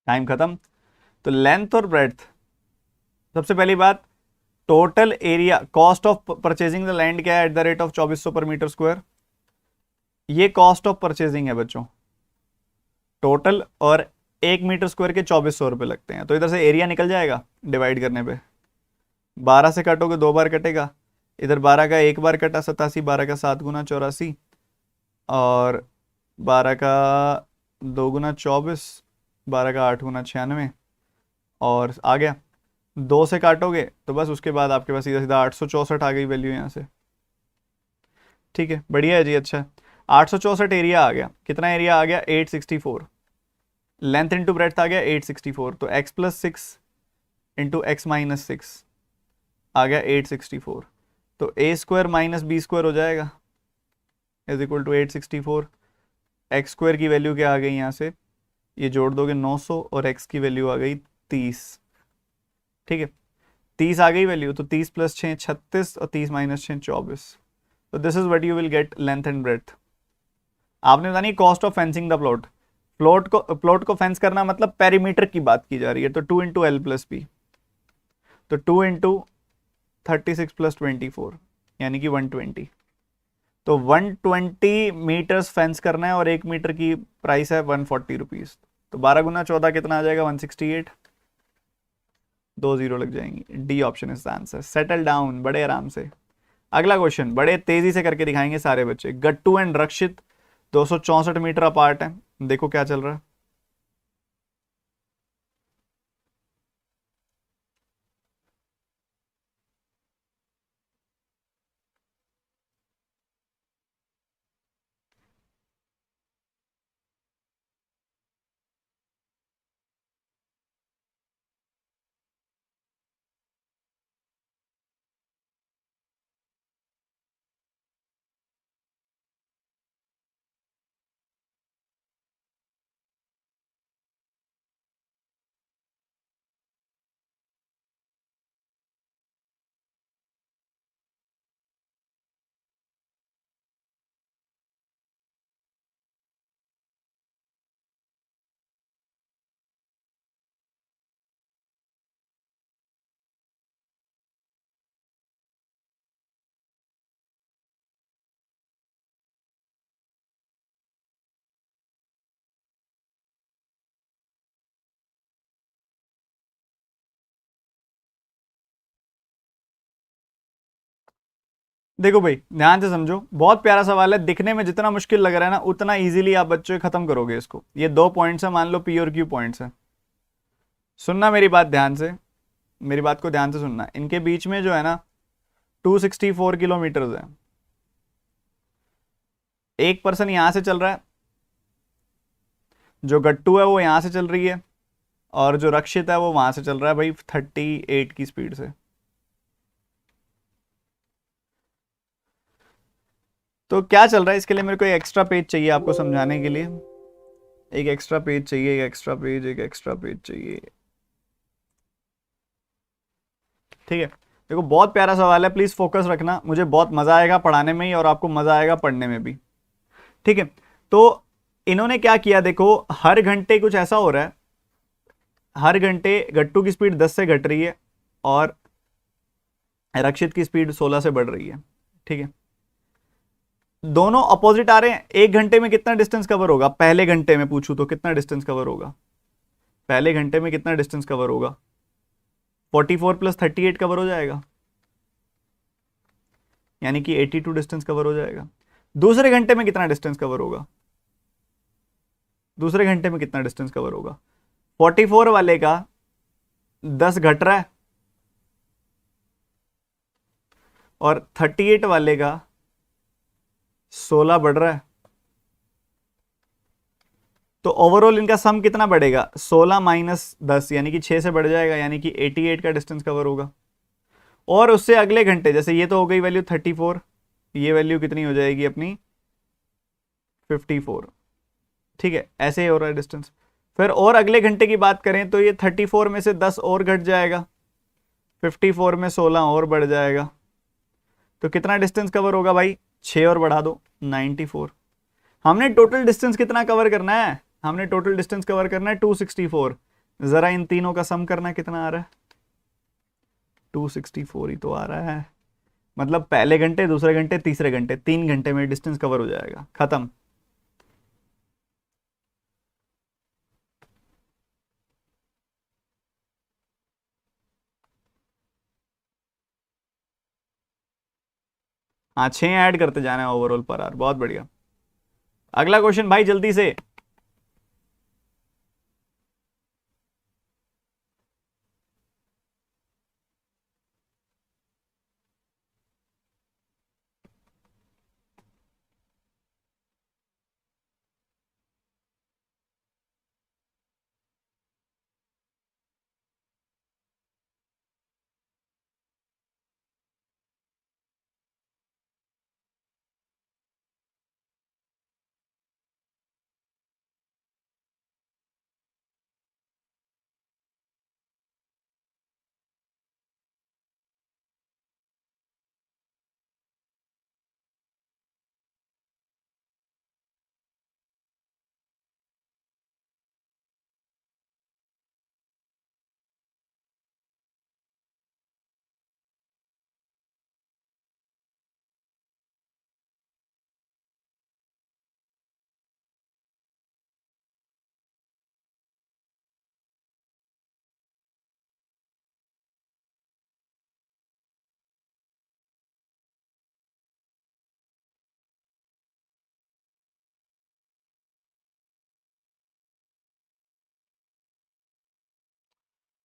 टाइम खत्म। तो लेंथ और ब्रेड्थ, सबसे पहली बात, total area, cost of purchasing the land क्या है, एट द रेट ऑफ 2400 पर मीटर स्क्वायर। ये कॉस्ट ऑफ परचेजिंग है बच्चों टोटल, और 1 मीटर स्क्वायर के 2400 रुपये लगते हैं। तो इधर से एरिया निकल जाएगा डिवाइड करने पे, 12 से काटोगे 2 बार कटेगा, इधर 12 का 1 बार कटा 87, 12 का 7 गुना 84, और 12 का 2 गुना 24, 12 का 8 गुना 96, और आ गया 2 से काटोगे तो बस उसके बाद आपके पास सीधा सीधा 864 आ गई वैल्यू यहाँ से। ठीक है, बढ़िया है जी, अच्छा है। 864 एरिया आ गया, कितना एरिया आ गया, 864। लेंथ इंटू ब्रेड्थ आ गया 864, तो x plus 6 into x minus 6 आ गया 864। तो a square minus B square हो जाएगा is equal to 864। X square की वैल्यू क्या आ गई यहाँ से, ये जोड़ दोगे 900, और x की वैल्यू आ गई 30। ठीक है, 30 आ गई वैल्यू, तो 30 प्लस 6 36, और 30 माइनस 6 24। तो this is what you will gate length and breadth. आपने बतानी cost of fencing the plot. Plot को फेंस करना मतलब पेरीमीटर की बात की जा रही है, तो 2 इंटू एल प्लस बी, तो 2 इंटू 36 प्लस 24 यानी कि 120। तो 120 मीटर्स फेंस करना है, और 1 मीटर की प्राइस है 140 रुपीज। तो 12 गुना 14 कितना आ जाएगा, 168। 2 जीरो लग जाएंगी, D option is the answer. Settle down बड़े आराम से। अगला क्वेश्चन बड़े तेजी से करके दिखाएंगे सारे बच्चे। गट्टू एंड रक्षित 264 मीटर अपार्ट है, देखो क्या चल रहा है। देखो भाई ध्यान से समझो, बहुत प्यारा सवाल है, दिखने में जितना मुश्किल लग रहा है ना उतना इजीली आप बच्चों खत्म करोगे इसको। ये 2 पॉइंट्स है, मान लो पी और क्यू पॉइंट्स है। सुनना मेरी बात ध्यान से, मेरी बात को ध्यान से सुनना। इनके बीच में जो है ना 264 किलोमीटर है। एक पर्सन यहां से चल रहा है, जो गट्टू है वो यहां से चल रही है, और जो रक्षित है वो वहां से चल रहा है भाई 38 की स्पीड से। तो क्या चल रहा है, इसके लिए मेरे को एक एक्स्ट्रा पेज चाहिए आपको समझाने के लिए। एक एक्स्ट्रा पेज चाहिए, एक एक्स्ट्रा पेज, एक एक्स्ट्रा पेज चाहिए। ठीक है, देखो बहुत प्यारा सवाल है, प्लीज फोकस रखना, मुझे बहुत मजा आएगा पढ़ाने में ही, और आपको मजा आएगा पढ़ने में भी। ठीक है, तो इन्होंने क्या किया, देखो हर घंटे कुछ ऐसा हो रहा है, हर घंटे गट्टू की स्पीड 10 से घट रही है, और रक्षित की स्पीड 16 से बढ़ रही है। ठीक है, दोनों अपोजिट आ रहे हैं। एक घंटे में कितना डिस्टेंस कवर होगा, पहले घंटे में पूछूं तो कितना डिस्टेंस कवर होगा, पहले घंटे में कितना डिस्टेंस कवर होगा, 44 प्लस 38 कवर हो जाएगा, यानी कि 82 डिस्टेंस कवर हो जाएगा। दूसरे घंटे में कितना डिस्टेंस कवर होगा, दूसरे घंटे में कितना डिस्टेंस कवर होगा, 44 वाले का 10 घट रहा है, और 38 वाले का 16 बढ़ रहा है। तो ओवरऑल इनका सम कितना बढ़ेगा, 16 माइनस 10 यानी कि 6 से बढ़ जाएगा, यानी कि 88 का डिस्टेंस कवर होगा। और उससे अगले घंटे, जैसे ये तो हो गई वैल्यू 34, ये वैल्यू कितनी हो जाएगी अपनी 54। ठीक है, ऐसे ही हो रहा है डिस्टेंस। फिर और अगले घंटे की बात करें तो ये 34 में से 10 और घट जाएगा, 54 में 16 और बढ़ जाएगा। तो कितना डिस्टेंस कवर होगा भाई, 6 और बढ़ा दो 94। हमने टोटल डिस्टेंस कितना कवर करना है, हमने टोटल डिस्टेंस कवर करना है 264। जरा इन तीनों का सम करना, कितना आ रहा है? 264 ही तो आ रहा है। मतलब पहले घंटे, दूसरे घंटे, तीसरे घंटे, 3 घंटे में डिस्टेंस कवर हो जाएगा, खत्म। हाँ, 6 ऐड करते जाना है ओवरऑल पर आवर, बहुत बढ़िया। अगला क्वेश्चन भाई जल्दी से।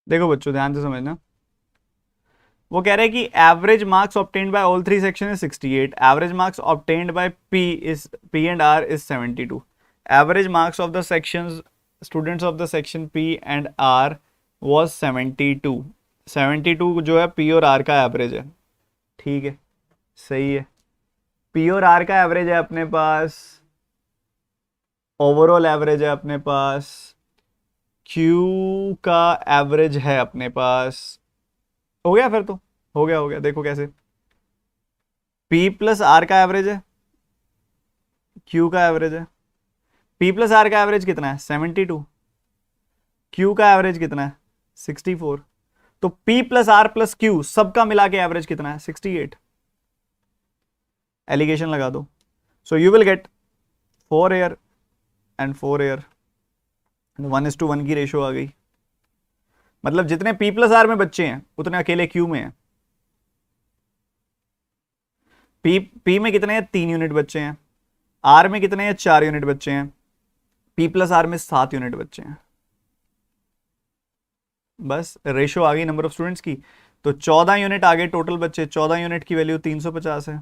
देखो बच्चों ध्यान से समझना, वो कह रहे हैं कि average marks obtained by all three section is 68, average marks obtained by P and R is 72। Average marks of the sections students of the section P and R was 72। 72 जो है पी और आर का average है, ठीक है, सही है। P और आर का एवरेज है अपने पास, ओवरऑल एवरेज है अपने पास, क्यू का एवरेज है अपने पास। हो गया फिर तो, हो गया, देखो कैसे। P प्लस आर का एवरेज है, Q का एवरेज है। P प्लस आर का एवरेज कितना है? 72। Q का एवरेज कितना है? 64। तो P plus R plus Q सबका मिला के एवरेज कितना है? 68। एलिगेशन लगा दो। So you will gate 4 air and 4 air, 1:1 की रेशो आ गई। मतलब जितने P प्लस आर में बच्चे हैं उतने अकेले Q में हैं। P में कितने हैं? 3 यूनिट बच्चे हैं। R में कितने हैं? 4 यूनिट बच्चे हैं। P प्लस आर में 7 यूनिट बच्चे हैं। बस रेशो आ गई नंबर ऑफ स्टूडेंट्स की। तो 14 यूनिट आ गए टोटल बच्चे, 14 यूनिट की वैल्यू 350 है,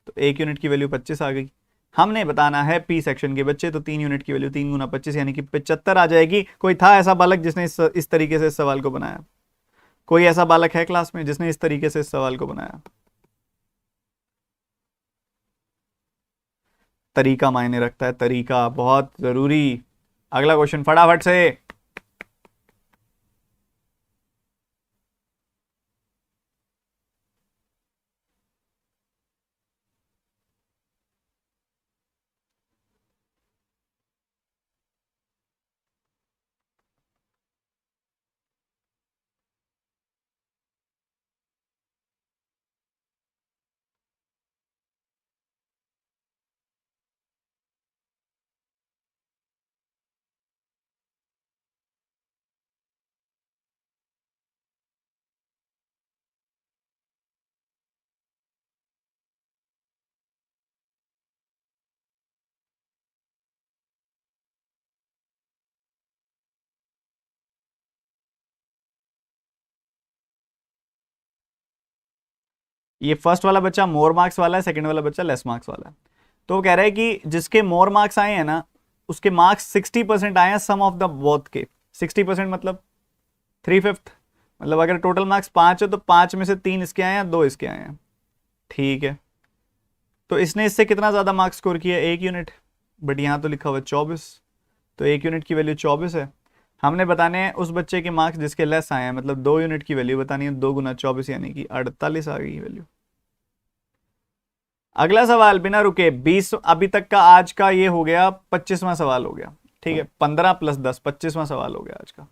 तो 1 यूनिट की वैल्यू 25 आ गई। हमने बताना है पी सेक्शन के बच्चे, तो 3 यूनिट की वैल्यू 3 गुना 25 यानी कि 75 आ जाएगी। कोई था ऐसा बालक जिसने इस तरीके से इस सवाल को बनाया? कोई ऐसा बालक है क्लास में जिसने इस तरीके से इस सवाल को बनाया? तरीका मायने रखता है, तरीका बहुत जरूरी। अगला क्वेश्चन फटाफट से। ये फर्स्ट वाला बच्चा मोर मार्क्स वाला है, सेकंड वाला बच्चा लेस मार्क्स वाला है। तो वो कह रहा है कि जिसके मोर मार्क्स आए हैं ना, उसके मार्क्स 60% आए हैं सम ऑफ द बोथ के। 60% मतलब 3/5, मतलब अगर टोटल मार्क्स 5 है तो 5 में से 3 इसके आए हैं, 2 इसके आए हैं, ठीक है। तो इसने इससे कितना ज्यादा मार्क्स स्कोर किया? 1 यूनिट, बट यहाँ तो लिखा हुआ 24, तो 1 यूनिट की वैल्यू 24 है। हमने बताने हैं उस बच्चे के मार्क्स जिसके लेस आए हैं, मतलब 2 यूनिट की वैल्यू बतानी है, 2 गुना 24 यानी कि 48 आ गई वैल्यू। अगला सवाल बिना रुके 20, अभी तक का आज का ये हो गया 25वां सवाल हो गया। ठीक है, 15 + 10, 25वां सवाल हो गया आज का।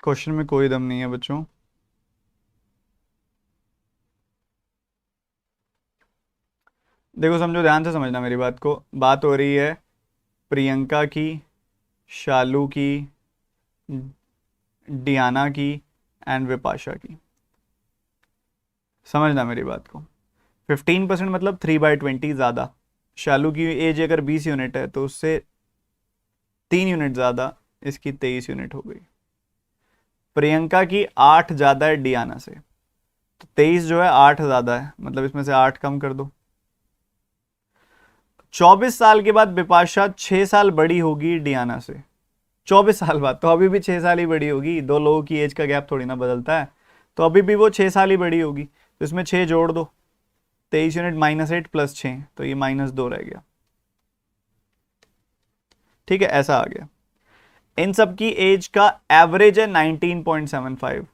क्वेश्चन में कोई दम नहीं है बच्चों। देखो समझो, ध्यान से समझना मेरी बात को। बात हो रही है प्रियंका की, शालू की, डियाना की एंड विपाशा की। समझना मेरी बात को। 15% मतलब 3/20 ज़्यादा। शालू की एज अगर 20 यूनिट है तो उससे 3 यूनिट ज़्यादा, इसकी 23 यूनिट हो गई। प्रियंका की 8 ज़्यादा है डियाना से, तो 23 जो है 8 ज़्यादा है, मतलब इसमें से 8 कम कर दो। 24 साल के बाद बिपाशा 6 साल बड़ी होगी डियाना से। 24 साल बाद तो अभी भी 6 साल ही बड़ी होगी, दो लोगों की एज का गैप थोड़ी ना बदलता है, तो अभी भी वो 6 साल ही बड़ी होगी। तो इसमें 6 जोड़ दो, 23 यूनिट -8 + 6, तो ये -2 रह गया। ठीक है, ऐसा आ गया। इन सब की एज का एवरेज है 19.75।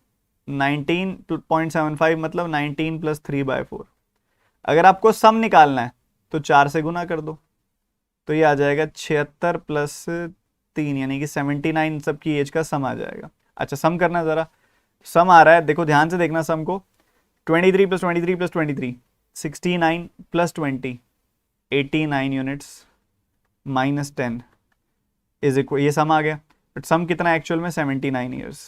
19.75 मतलब 19 + 3/4। अगर आपको सम निकालना है तो 4 से गुना कर दो, तो ये आ जाएगा 76 + 3 यानी कि 79 सबकी एज का सम आ जाएगा। अच्छा, सम करना ज़रा। सम आ रहा है, देखो ध्यान से देखना सम को। 23 + 23 + 23, 69 + 20, 89 यूनिट्स -10 इज इक्वल, ये सम आ गया। बट सम कितना एक्चुअल में 79 ईयर्स।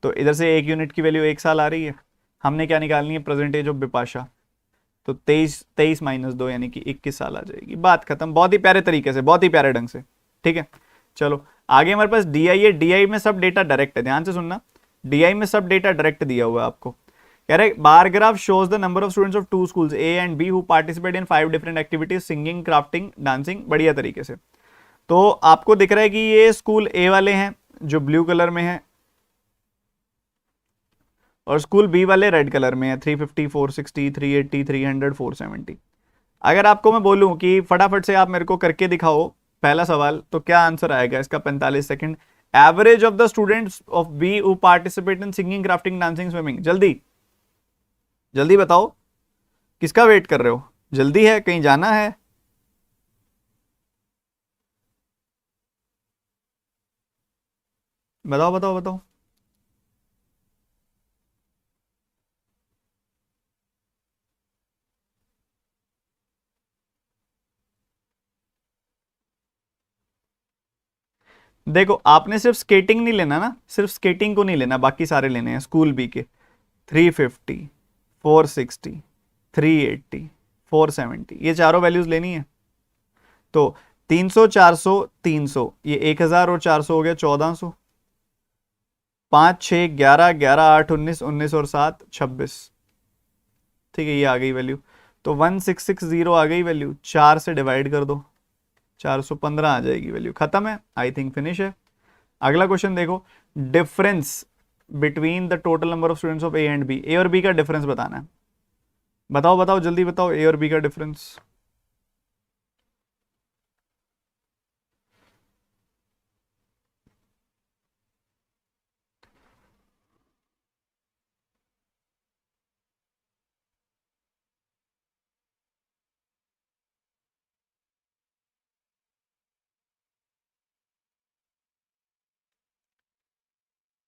तो इधर से 1 यूनिट की वैल्यू 1 साल आ रही है। हमने क्या निकालनी है, प्रेजेंट एज ऑफ बिपाशा। तो 23 -2 यानी कि 21 साल आ जाएगी। बात खत्म, बहुत ही प्यारे तरीके से, बहुत ही प्यारे ढंग से। ठीक है, चलो आगे हमारे पास डीआई है। डीआई में सब डेटा डायरेक्ट है, ध्यान से सुनना। डीआई में सब डेटा डायरेक्ट दिया हुआ है आपको। कह रहे bar graph shows the number of students of 2 schools A and B who participate in 5 different activities, singing, crafting, dancing. बढ़िया तरीके से। तो आपको दिख रहा है कि ये स्कूल ए वाले हैं जो ब्लू कलर में है, और स्कूल बी वाले रेड कलर में है। 350, 460, 380, 300, 470। अगर आपको मैं बोलूं कि फटाफट से आप मेरे को करके दिखाओ पहला सवाल, तो क्या आंसर आएगा इसका? 45 second. Average of the students of B who participate in singing, crafting, dancing, swimming. जल्दी जल्दी बताओ, किसका वेट कर रहे हो? जल्दी है, कहीं जाना है? बताओ बताओ बताओ। देखो आपने सिर्फ स्केटिंग नहीं लेना ना, सिर्फ स्केटिंग को नहीं लेना, बाकी सारे लेने हैं स्कूल बी के। 350, 460, 380, 470, ये चारों वैल्यूज लेनी है। तो 300, 400, 300, ये 1000 और 400 हो गया 1400। 5 6 11, 11 8 19, 19 और 7 26। ठीक है, ये आ गई वैल्यू। तो 1660 आ गई वैल्यू। 4 से डिवाइड कर दो, 415 आ जाएगी वैल्यू। खत्म है, आई थिंक फिनिश है। अगला क्वेश्चन देखो। Difference between the total number of students of A and B. A और बी का डिफरेंस बताना है। बताओ बताओ जल्दी बताओ, ए और बी का डिफरेंस।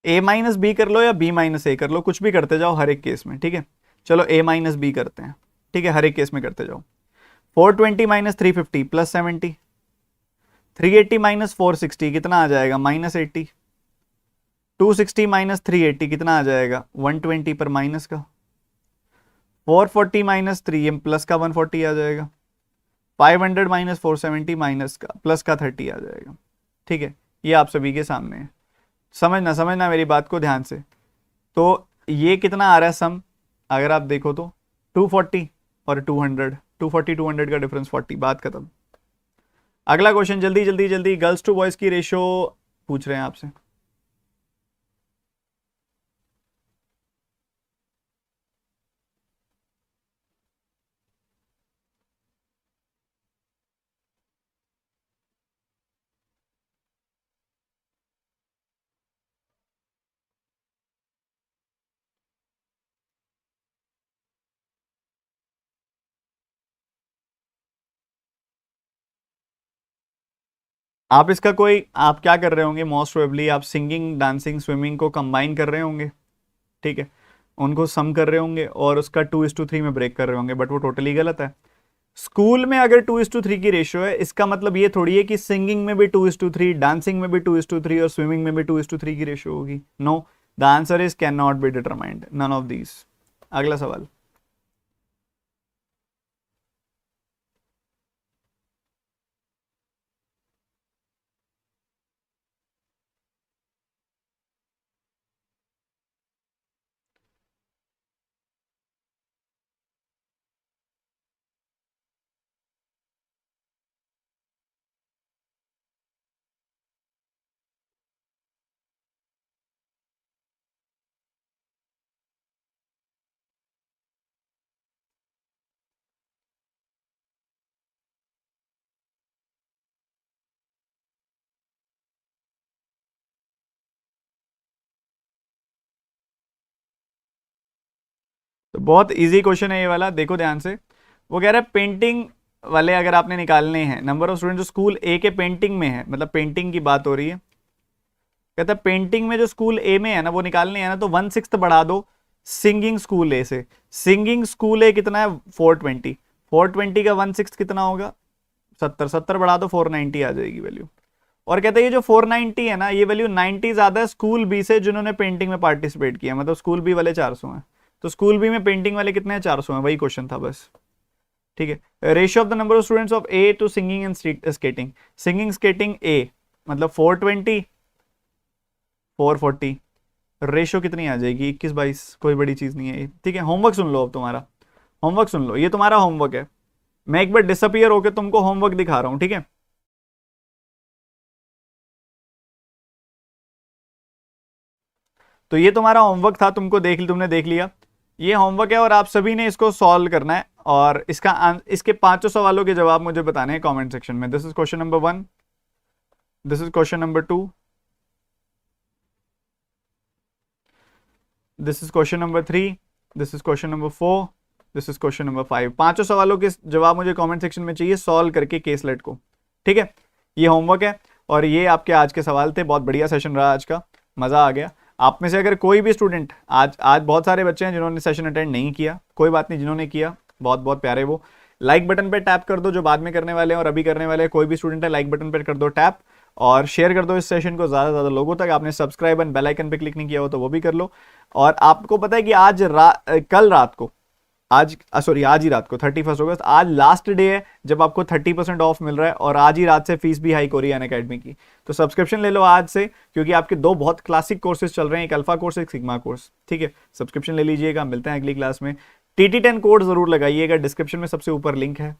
A-B कर लो या B-A कर लो, कुछ भी करते जाओ हर एक केस में। ठीक है, चलो A-B करते हैं। ठीक है, हर एक केस में करते जाओ। 420 - 350 + 70, 380 - 460 कितना आ जाएगा? -80। 260 - 380 कितना आ जाएगा? 120 पर माइनस का। 440 माइनस 3, प्लस का 140 आ जाएगा। 500 माइनस 470 माइनस का प्लस का 30 आ जाएगा। ठीक है, ये आप सभी के सामने है। समझना समझना मेरी बात को ध्यान से। तो ये कितना आ रहा है सम, अगर आप देखो तो 240 और 200, 240 200 का डिफरेंस 40, बात खत्म। अगला क्वेश्चन, जल्दी जल्दी जल्दी, गर्ल्स टू बॉयज की रेशियो पूछ रहे हैं आपसे। आप इसका कोई, आप क्या कर रहे होंगे, मोस्ट प्रोबेबली आप सिंगिंग डांसिंग स्विमिंग को कंबाइन कर रहे होंगे। ठीक है, उनको सम कर रहे होंगे और उसका 2:3 में ब्रेक कर रहे होंगे, बट वो टोटली गलत है। स्कूल में अगर 2:3 की रेशियो है, इसका मतलब ये थोड़ी है कि सिंगिंग में भी 2:3, डांसिंग में भी 2:3 और स्विमिंग में भी 2:3 की रेशियो होगी। No, the answer is can not be determined, none of these. अगला सवाल। तो बहुत इजी क्वेश्चन है ये वाला, देखो ध्यान से। वो कह रहा है पेंटिंग वाले अगर आपने निकालने हैं, नंबर ऑफ स्टूडेंट जो स्कूल ए के पेंटिंग में है, मतलब पेंटिंग की बात हो रही है। कहता है पेंटिंग में जो स्कूल ए में है ना वो निकालने है ना, तो 1/6 बढ़ा दो सिंगिंग स्कूल ए से। सिंगिंग स्कूल ए कितना है, 420, 420 का 1/6 कितना होगा, 70, 70 बढ़ा दो 490 आ जाएगी वैल्यू। और कहते हैं ये जो 490 है ना, ये वैल्यू 90 ज्यादा है स्कूल बी से जिन्होंने पेंटिंग में पार्टिसिपेट किया, मतलब स्कूल बी वाले 400 हैं। तो स्कूल बी में पेंटिंग वाले कितने हैं, 400 हैं, वही क्वेश्चन था बस। ठीक है, ratio of the number of students of A to singing and skating. Singing skating A मतलब 420 440, रेशियो कितनी आ जाएगी, 21/22, कोई बड़ी चीज नहीं है ये। ठीक है, होमवर्क सुन लो, अब तुम्हारा होमवर्क सुन लो, ये तुम्हारा होमवर्क है। मैं एक बार डिसअपियर होकर तुमको होमवर्क दिखा रहा हूं, ठीक है। तो ये तुम्हारा होमवर्क था, तुमने देख लिया। ये होमवर्क है और आप सभी ने इसको सॉल्व करना है, और इसके 5 सवालों के जवाब मुझे बताने हैं कमेंट सेक्शन में। This is question number 1, this is question number 2, this is question number 3, this is question number 4, this is question number 5। 5 सवालों के जवाब मुझे कमेंट सेक्शन में चाहिए सॉल्व करके केसलेट को। ठीक है, ये होमवर्क है और ये आपके आज के सवाल थे। बहुत बढ़िया सेशन रहा आज का, मजा आ गया। आप में से अगर कोई भी स्टूडेंट, आज आज बहुत सारे बच्चे हैं जिन्होंने सेशन अटेंड नहीं किया, कोई बात नहीं, जिन्होंने किया बहुत बहुत प्यारे, वो लाइक बटन पे टैप कर दो, जो बाद में करने वाले हैं और अभी करने वाले हैं, कोई भी स्टूडेंट है लाइक बटन पर कर दो टैप, और शेयर कर दो इस सेशन को ज़्यादा से ज़्यादा लोगों तक। आपने सब्सक्राइब एंड बेल आइकन पे क्लिक नहीं किया हो तो वो भी कर लो। और आपको पता है कि कल रात को, सॉरी आज ही रात को 31 अगस्त, आज लास्ट डे है जब आपको 30% ऑफ मिल रहा है, और आज ही रात से फीस भी हाइक हो रही है अनअकैडमी की। तो सब्सक्रिप्शन ले लो आज से, क्योंकि आपके 2 बहुत क्लासिक कोर्सेज चल रहे हैं, एक अल्फा कोर्स एक सिग्मा कोर्स। ठीक है, सब्सक्रिप्शन ले लीजिएगा, मिलते हैं अगली क्लास में। TT10 कोड जरूर लगाइएगा, डिस्क्रिप्शन में सबसे ऊपर लिंक है।